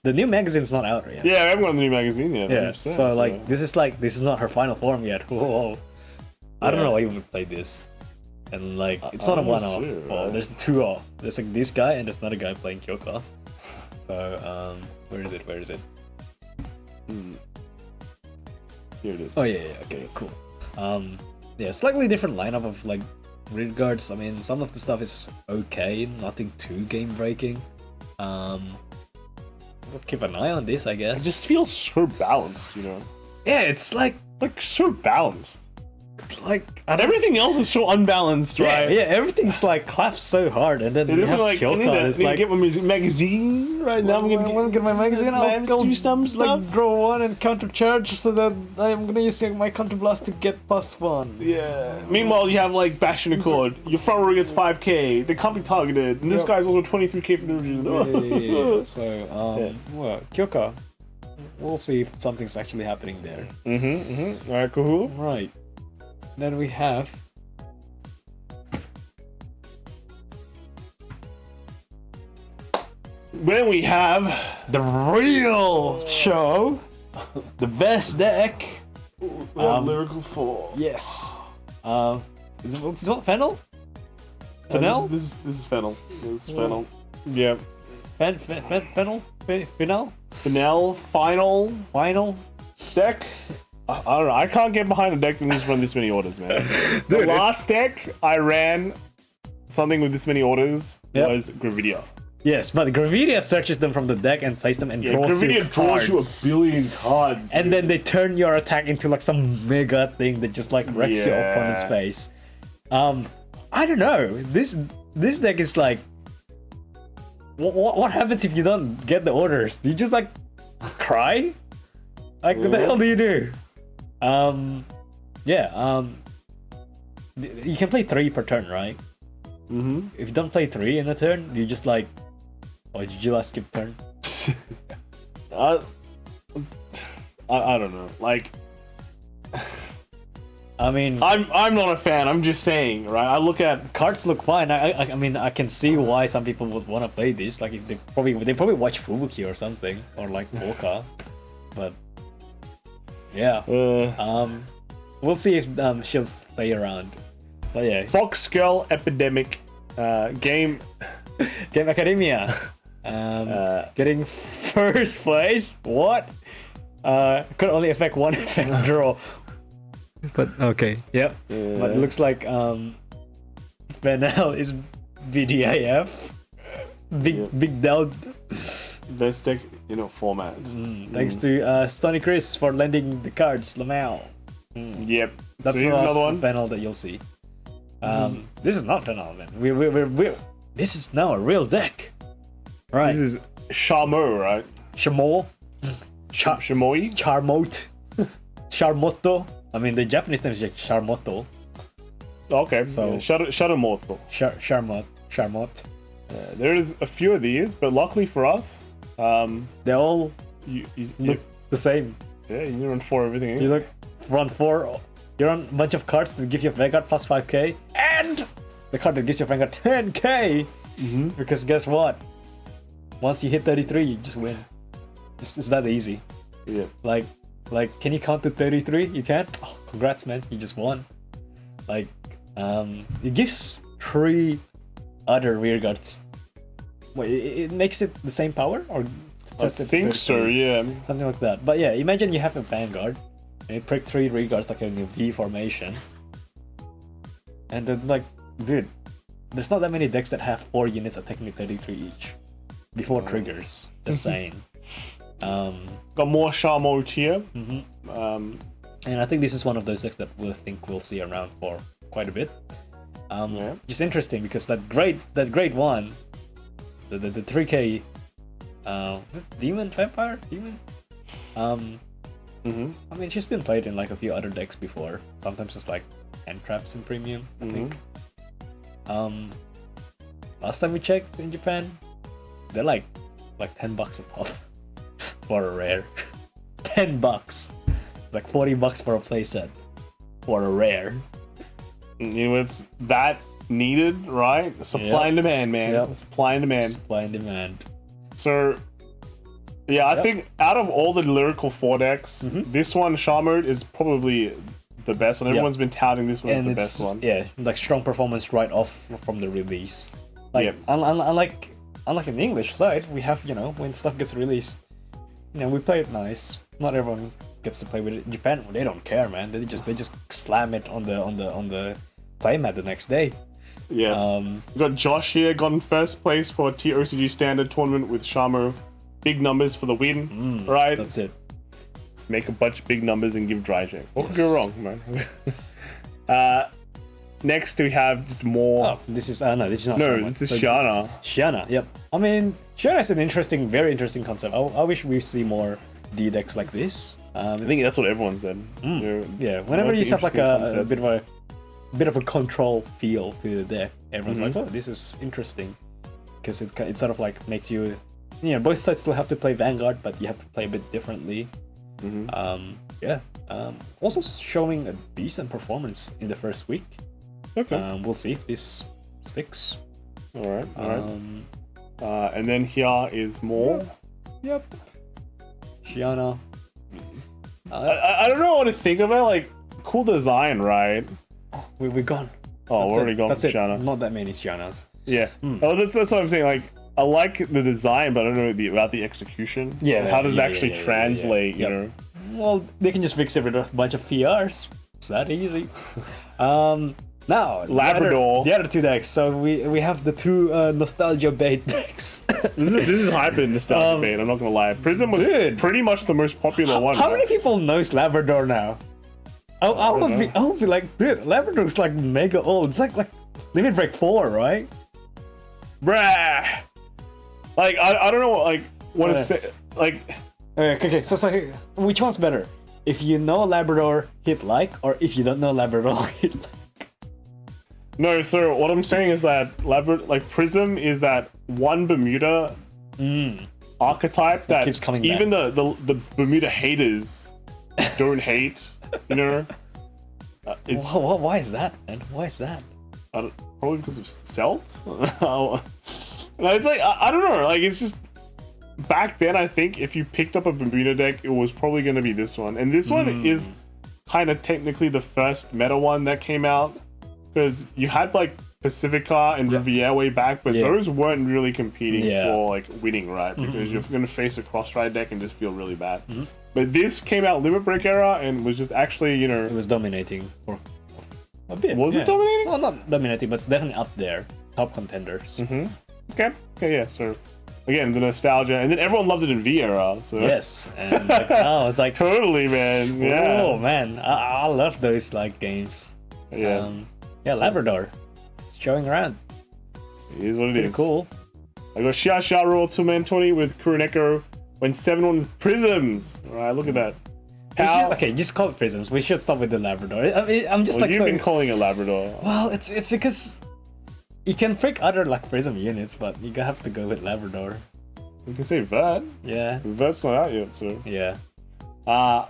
the new magazine's not out yet. Yeah, I haven't got the new magazine yet. Yeah, so this is not her final form yet. Whoa. I don't know why you would play this. And it's not a one-off. Right? There's 2 off. There's this guy and there's another guy playing Kyoka. So where is it? Here it is. Oh yeah, okay, cool. Yeah, slightly different lineup of rear guards. I mean, some of the stuff is okay, nothing too game breaking. We'll keep an eye on this, I guess. It just feels so balanced, Yeah, it's so balanced. And everything else is so unbalanced, right? Yeah, everything's claps so hard, and then it you isn't have Kyoka. I need to get my magazine right now. I'm gonna get my magazine. I'll go do some stuff. Draw 1 and counter charge, so that I'm gonna use my counter blast to get +1. Yeah. Meanwhile, you have Bastion Accord. Your front row gets 5k. They can't be targeted, and this guy's also 23k for no reason. Yeah. So well, Kyoka. We'll see if something's actually happening there. All right, cool. Right. Then we have the real show, the best deck. Lyrical 4. Yes. Is it Fennel? Fennel? This is Fennel. This is Fennel. Yeah. Fennel? Final? Deck? I don't know. I can't get behind a deck that needs to run this many orders, man. The last deck I ran something with this many orders was Gravidia. Yes, but Gravidia searches them from the deck and plays them and draws you cards. Draws you a billion cards. Dude. And then they turn your attack into some mega thing that just wrecks your opponent's face. I don't know. This deck is what happens if you don't get the orders? Do you just cry? What the hell do you do? You can play 3 per turn, right? If you don't play 3 in a turn, you just oh, did you last skip turn? I don't know. I mean, I'm not a fan. I'm just saying, right? I look at cards look fine. I mean, I can see why some people would want to play this. If they probably watch Fubuki or something, or Oka, but yeah. We'll see if she'll stay around. But yeah. Fox Girl Epidemic, Game Academia, getting first place. What? Could only affect 1 effect draw. But okay, yep. But it looks like Fennel is BDIF. Big doubt. Best deck, format. Thanks to Stoney Chris for lending the cards, Lamau. Yep. That's the last Fennel that you'll see. This is not Fennel, man. We're this is now a real deck. Right. This is Shamo, right? Shamo. Shamoi? Charmote. Charmoto. I mean, the Japanese name is like Charmoto. Okay, so Sharamoto. Charmote. There's a few of these, but luckily for us, they all look the same. Yeah, you run 4 everything. You run 4. You run a bunch of cards that give you Vanguard plus 5k, and the card that gives you Vanguard 10k. Because guess what? Once you hit 33, you just win. It's that easy. Yeah. Can you count to 33? You can? Oh, congrats, man. You just won. It gives 3 other rear guards. Wait, it makes it the same power? Or I think so, yeah. Something like that. But yeah, imagine you have a Vanguard, and you prick 3 rear guards in a V formation. And then, dude, there's not that many decks that have 4 units attacking 33 each. Before triggers. Just saying. Got more Shamo here. And I think this is one of those decks that we'll see around for quite a bit. Just interesting because that grade 1, the 3k is it Demon Vampire? Demon? I mean, she's been played in like a few other decks before. Sometimes it's like hand traps in premium, I think. Last time we checked in Japan, they're like $10 a pop for a rare. $10, like $40 for a playset for a rare. You know, it's that needed, right? Supply and demand, man. Yep. Supply and demand. Supply and demand. So, yeah, I think out of all the Lyrical 4 decks, this one, Sha mode, is probably the best one. Everyone's been touting this one as the best one. Yeah, like strong performance right off from the release. Like, unlike in the English side, we have, you know, when stuff gets released, you know, we play it nice. Not everyone gets to play with it. In Japan, they don't care, man. They just slam it on the playmat the next day. Yeah. We got Josh here, got in first place for TOCG Standard Tournament with Shamo. Big numbers for the win, right? That's it. Just make a bunch of big numbers and give dry check. What could go wrong, man? Next we have just more. Oh, this is no, this is not. No, this is Shiana. Shiana, yep. I mean, Shiana is an interesting, very interesting concept. I wish we see more D decks like this. I think that's what everyone said. You know, yeah, whenever you have like a bit of a control feel to the deck, everyone's like, oh, this is interesting, because it sort of like makes you, you know, both sides still have to play Vanguard, but you have to play a bit differently. Also showing a decent performance in the first week. Okay. We'll see if this sticks. All right. And then here is more. Yep. Shiana. I don't know what to think of it. Like, cool design, right? We're gone. Oh, we're already gone That's for it. Shiana. Not that many Shianas. Yeah. Oh, that's what I'm saying. Like, I like the design, but I don't know about the execution. Yeah. How does it actually translate? You know. Well, they can just fix it with a bunch of PRs. It's that easy. Now, Labrador. The other two decks. So we have the two nostalgia bait decks. This is hyper nostalgia bait. I'm not gonna lie. Prism was pretty much the most popular one. How many people knows Labrador now? I would be like, dude, Labrador's like mega old. It's like Limit Break 4, right? Bruh. Like I don't know what to say. Like. Okay. So which one's better? If you know Labrador, hit like, or if you don't know Labrador, hit like. No, so what I'm saying is that Prism is that one Bermuda archetype that keeps coming even back. the Bermuda haters don't hate. You know, why is that, man? Why is that? Probably because of Celt. No, it's like I don't know. Like, it's just back then. I think if you picked up a Bermuda deck, it was probably going to be this one, and this one is kind of technically the first meta one that came out. Because you had like Pacifica and Riviere way back, but those weren't really competing for like winning, right? Because you're going to face a cross-ride deck and just feel really bad. But this came out Limit Break era and was just actually, you know, it was dominating for a bit. Was it dominating? Well, not dominating, but it's definitely up there, top contenders. Okay, yeah. So again, the nostalgia, and then everyone loved it in V era. So yes, and like, now it's like totally, man. Yeah. Oh man, I love those like games. Yeah. Labrador, showing around. It is what it Pretty is. Cool. I got Xia Royal 2-man 20 with Kuroneko when 7-1 with Prisms. Alright, look at that. Okay, just call it Prisms. We should stop with the Labrador. I'm just you've been calling it Labrador. Well, it's because you can pick other like Prism units, but you have to go with Labrador. You can say Vert. Yeah. Because Vert's not out yet, so. Yeah. And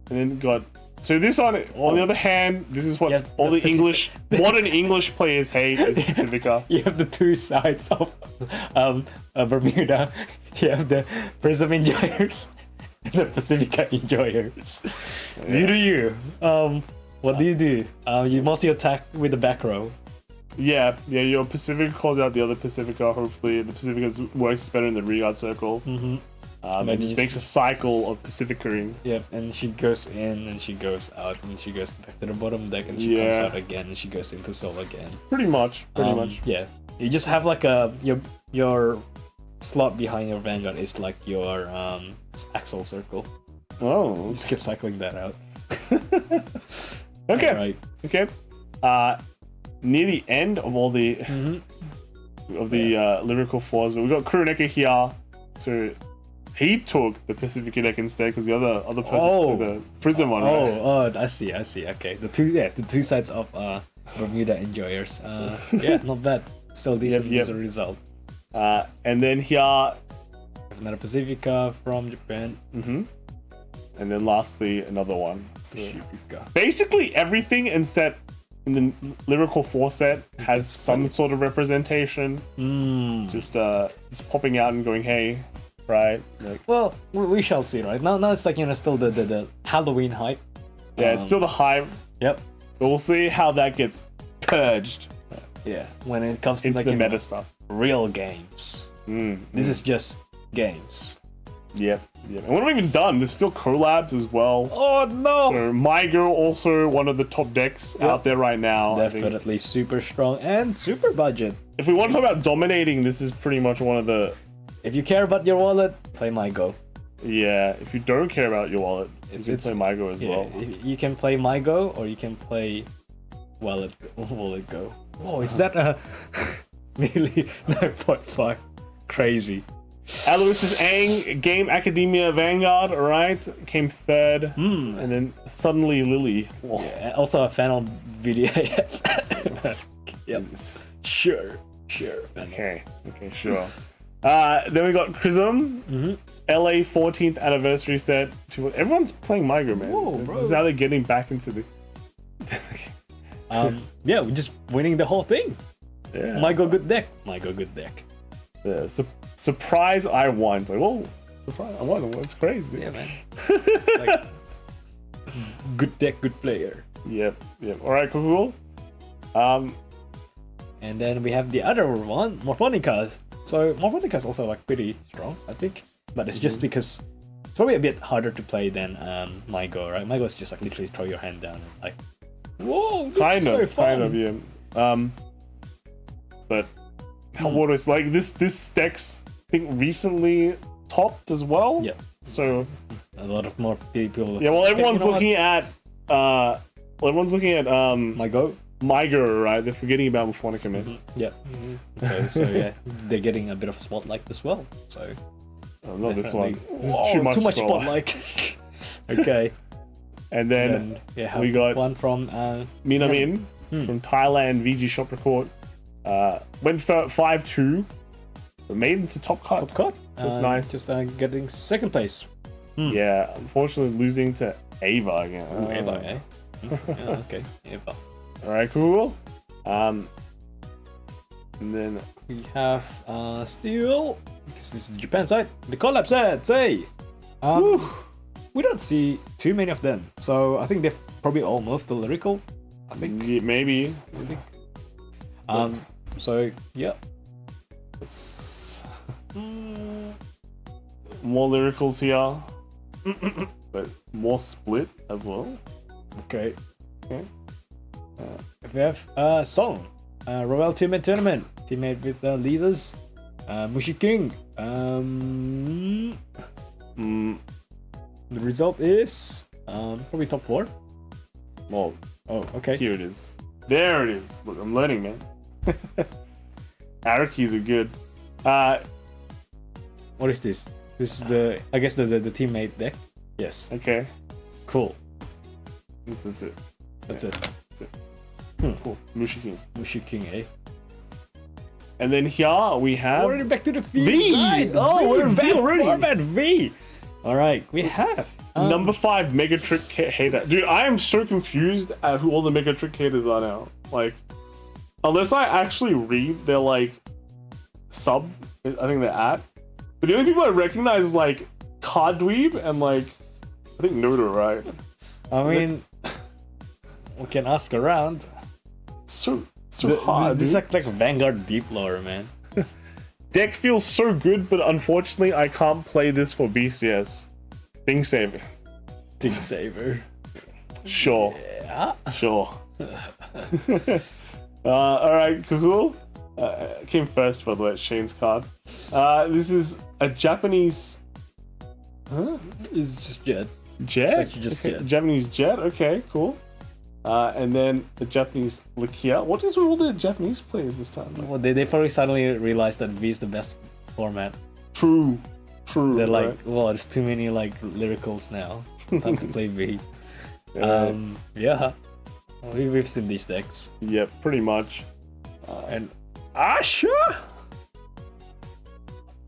then got. So this on the other hand, this is what all the English, modern English players hate is Pacifica. You have the two sides of Bermuda. You have the Prism enjoyers and the Pacifica enjoyers. You do you. What do you do? You mostly attack with the back row. Yeah, your Pacifica calls out the other Pacifica. Hopefully the Pacifica works better in the rearguard circle. And just makes a cycle of Pacificaing. Yep, and she goes in and she goes out and she goes back to the bottom deck and she comes out again and she goes into soul again. Pretty much. Yeah, you just have like your slot behind your Vanguard is like your axle circle. Oh, you just keep cycling that out. Okay. Right. Okay. Near the end of all the Lyrical 4s, but we've got Kuroneko here. So he took the Pacifica deck instead because the other person took the Prism one. Right? Oh, I see. Okay, the two sides of Bermuda enjoyers. Yeah, not bad. Still decent as a result. And then here, another Pacifica from Japan. And then lastly, another one. So Pacifica. basically, everything in the Lyrical 4 set has some sort of representation. Just popping out and going, hey, right? Like, well, we shall see, right? Now it's like, still the Halloween hype. Yeah, it's still the hype. Yep. But we'll see how that gets purged. Yeah, when it comes to into like the meta stuff. Real games. This is just games. Yep. And we're not even done. There's still collabs as well. Oh no! So Mygo also one of the top decks out there right now. Definitely super strong and super budget. If we want to talk about dominating, this is pretty much one of the... If you care about your wallet, play Mygo. Yeah, if you don't care about your wallet, you can play Mygo as well. You can play Mygo or you can play Wallet Go. Whoa, is that a really 9.5? Crazy. Aloysius Aang, Game Academia Vanguard, alright, came third. And then suddenly Lily. Yeah, also a fan of VDAS. Yep. Sure. Okay, sure. Then we got Chrism, LA 14th anniversary set. Everyone's playing Mygo, man. Whoa, bro. This is how they're getting back into the... yeah, we're just winning the whole thing. Yeah. Mygo good deck. Yeah, surprise I won. It's like, whoa, surprise I won. It's crazy. Yeah, man. Like, good deck, good player. Yep. Alright, cool. And then we have the other one, Morphonicas. So Morphonica's also like pretty strong, I think. But it's just because it's probably a bit harder to play than Mygo, right? Mygo is just like literally throw your hand down and like, whoa, kind of, yeah. But what is like this deck's I think recently topped as well. Yeah. So a lot of more people. Yeah, well, everyone's looking at Mygo, right? They're forgetting about Morphonica, man. Yeah. So yeah, they're getting a bit of spotlight as well. So not this one. This is too much spotlight. Okay. And then we got one from Minamin from Thailand VG Shop Report. Went for 5-2. Made it to top cut. That's nice. Just getting second place. Yeah, unfortunately losing to Ava again. Ava, eh? Yeah, okay, Ava. Alright, cool. And then we have still, because this is the Japan side, the collab sets, hey! We don't see too many of them, so I think they've probably all moved to Lyrical, I think. Yeah, maybe. So, yeah. More Lyricals here. But more split as well. Okay. We have Song, Royal Teammate Tournament, teammate with Lisa's, Mushi King. The result is probably top 4. Well, okay. Here it is. There it is. Look, I'm learning, man. Arakis are good. What is this? This is I guess the teammate deck. Yes. Okay. Cool. That's it. That's it. Cool. Mushi King, eh? And then here we have... Already back to the V! Right. Oh, we're back already! V! Alright, we have... Number 5, Mega Trick Hater. Dude, I am so confused at who all the Mega Trick Haters are now. Like, unless I actually read their, like, sub, I think they're at. But the only people I recognize is, like, Cardweeb and, like, I think Noda, right? I mean, we can ask around. So hard. This is like Vanguard deep lore, man. Deck feels so good, but unfortunately I can't play this for BCS. Thing Saver. Sure. Yeah. Sure. Alright, cool. Came first, by the way, Shane's card. This is a Japanese... Huh? It's just Jet. Jet? It's actually just Jet. Japanese Jet, okay, cool. And then the Japanese Lakia. What is with all the Japanese players this time? Well, they probably suddenly realized that V is the best format. True. True. They're like, right? well, there's too many like lyricals now. Time to play V. Yeah. We've seen these decks. Yep, pretty much. And Asha?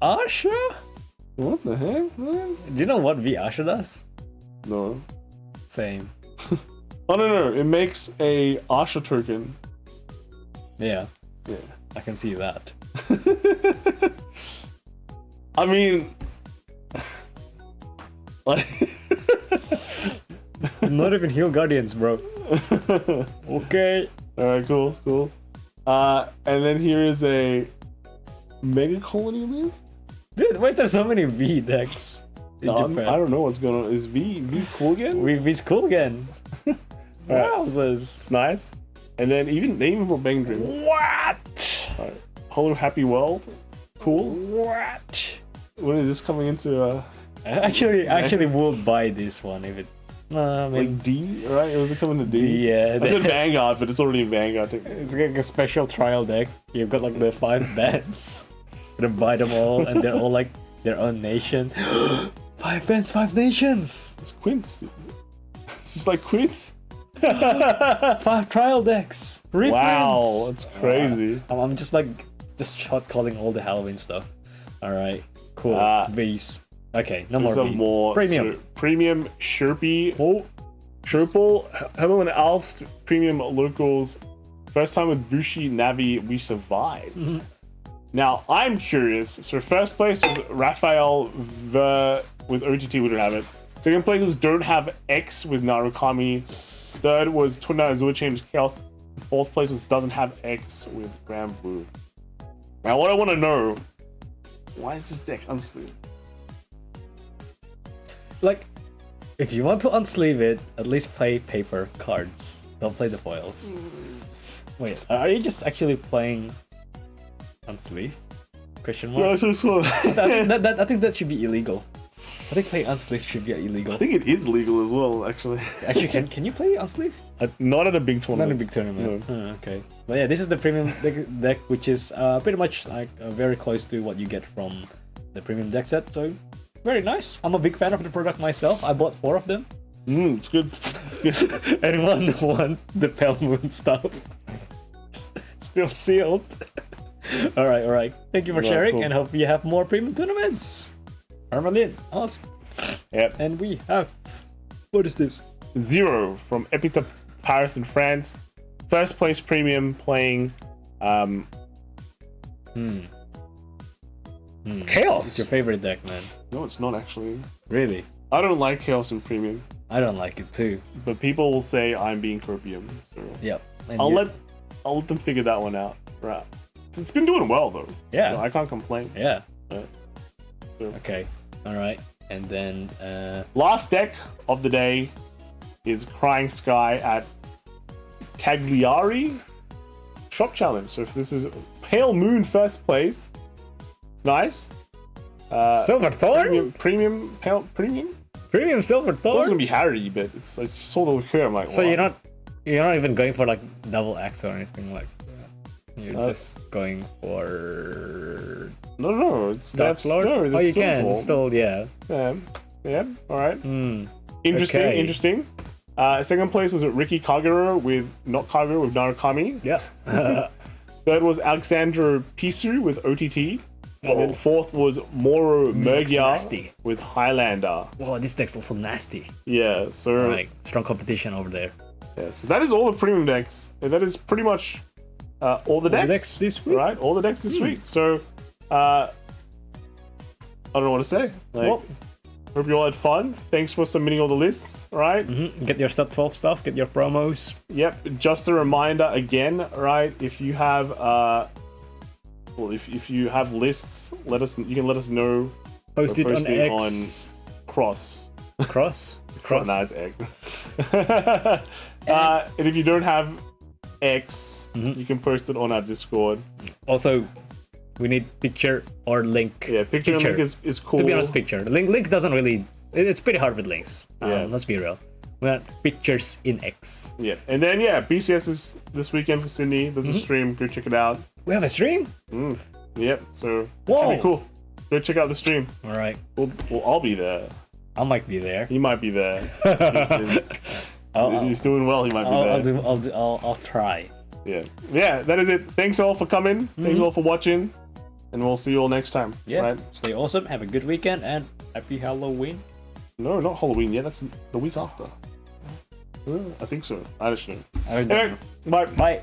Asha? What the heck, man? Do you know what V Asha does? No. Same. Oh no, it makes a Asha token. Yeah, Yeah. I can see that. I mean, like, Not even Heal Guardians, bro. Okay. Alright, cool. And then here is a Mega Colony list? Dude, why is there so many V decks in I Japan? don't know what's going on. Is V cool again? V's cool again. Wowzers. It's nice. And then they even brought Bang Dream. What? Alright. Hello Happy World. Cool. What? When is this coming into I actually would buy this one if it. No, I mean, like D, right? It was coming to D. yeah, I said Vanguard, but it's already in Vanguard. it's like a special trial deck. You've got like the 5 bands. Gonna buy them all, and they're all like their own nation. 5 bands, 5 nations. It's Quince. It's just like Quince. 5 trial decks. Reprints. Wow, that's crazy. I'm just shot calling all the Halloween stuff. All right, cool. V's. Okay, no more There's V. more Premium. So, premium Sherpy. Oh, Sherpal. Hello and Alst. Premium locals. First time with Bushi Navi, we survived. Now I'm curious. So first place was Raphael with OTT. We don't have it. Second place was Don't Have X with Narukami. Third was 29 Azure Change Chaos. Fourth place was Doesn't Have X with Grand Blue. Now what I want to know, why is this deck unsleeved? Like, if you want to unsleeve it, at least play paper cards. Don't play the foils. Wait, are you just actually playing unsleeve? Question mark. No, it's just sort of- I think that should be illegal. I think playing unsleeve should be illegal. I think it is legal as well, actually. Actually, can you play unsleeve? Not at a big tournament. Not a big tournament. No. Okay. But yeah, this is the premium deck, which is pretty much like very close to what you get from the premium deck set. So very nice. I'm a big fan of the product myself. I bought 4 of them. It's good. It's good. Anyone want the Pale Moon stuff? Still sealed. All right. Thank you for sharing, cool. and hope you have more premium tournaments. Armalin, Yep. and we have. What is this? 0 from Epitaph Paris in France. First place premium playing Chaos. It's your favorite deck, man. No, it's not actually. Really? I don't like Chaos in premium, I don't like it too. but people will say I'm being copium. So Yep. And I'll let them figure that one out. Right. It's been doing well though. Yeah. So I can't complain. Yeah. Right. So Okay. All right. And then last deck of the day is Crying Sky at Cagliari Shop Challenge. So if this is Pale Moon first place, it's nice. Silver Thorn. Premium Premium Silver It was gonna Thorn. be Harry, but I just saw the liqueur. I'm like, So wow. you're not even going for like double X or anything like that. You're just going for No, it's Dark that's Lord. no. Oh, that's you can Silverwall. still, yeah. Yeah. All right. Hmm. Interesting. Okay. Interesting. Second place was Ricky Kagero with Narukami. Yeah. Third was Alexandra Pisu with OTT. And then fourth was Moro deck's Mergia nasty. with Highlander. Wow, this deck's also nasty. Yeah, so Like strong competition over there. yeah, so that is all the premium decks. And that is pretty much all the decks. this week. Right, all the decks this week. So I don't know what to say. Like, Well, hope you all had fun. Thanks for submitting all the lists. Right. get your sub 12 stuff. Get your promos. Yep. Just a reminder again. Right. If you have if you have lists, let us. You can let us know. Post it on posting X. Cross. Cross. Cross. Nah, it's X. And if you don't have X, you can post it on our Discord. Also, we need picture or link. Yeah, picture and link is cool. To be honest, picture. Link doesn't really. It's pretty hard with links. Yeah. Let's be real. We want pictures in X. Yeah, and then BCS is this weekend for Sydney. There's a stream. Go check it out. We have a stream. Yep. So Whoa. should be cool. Go check out the stream. All right. I'll be there. I might be there. He might be there. He's doing well. He might be there. I'll try. Yeah. That is it. Thanks all for coming. Thanks all for watching, and we'll see you all next time. Yeah. Right? Stay awesome. Have a good weekend and happy Halloween. No, not Halloween. Yeah, that's the week after. I think so. I don't know. I don't know. Anyway, bye. Bye.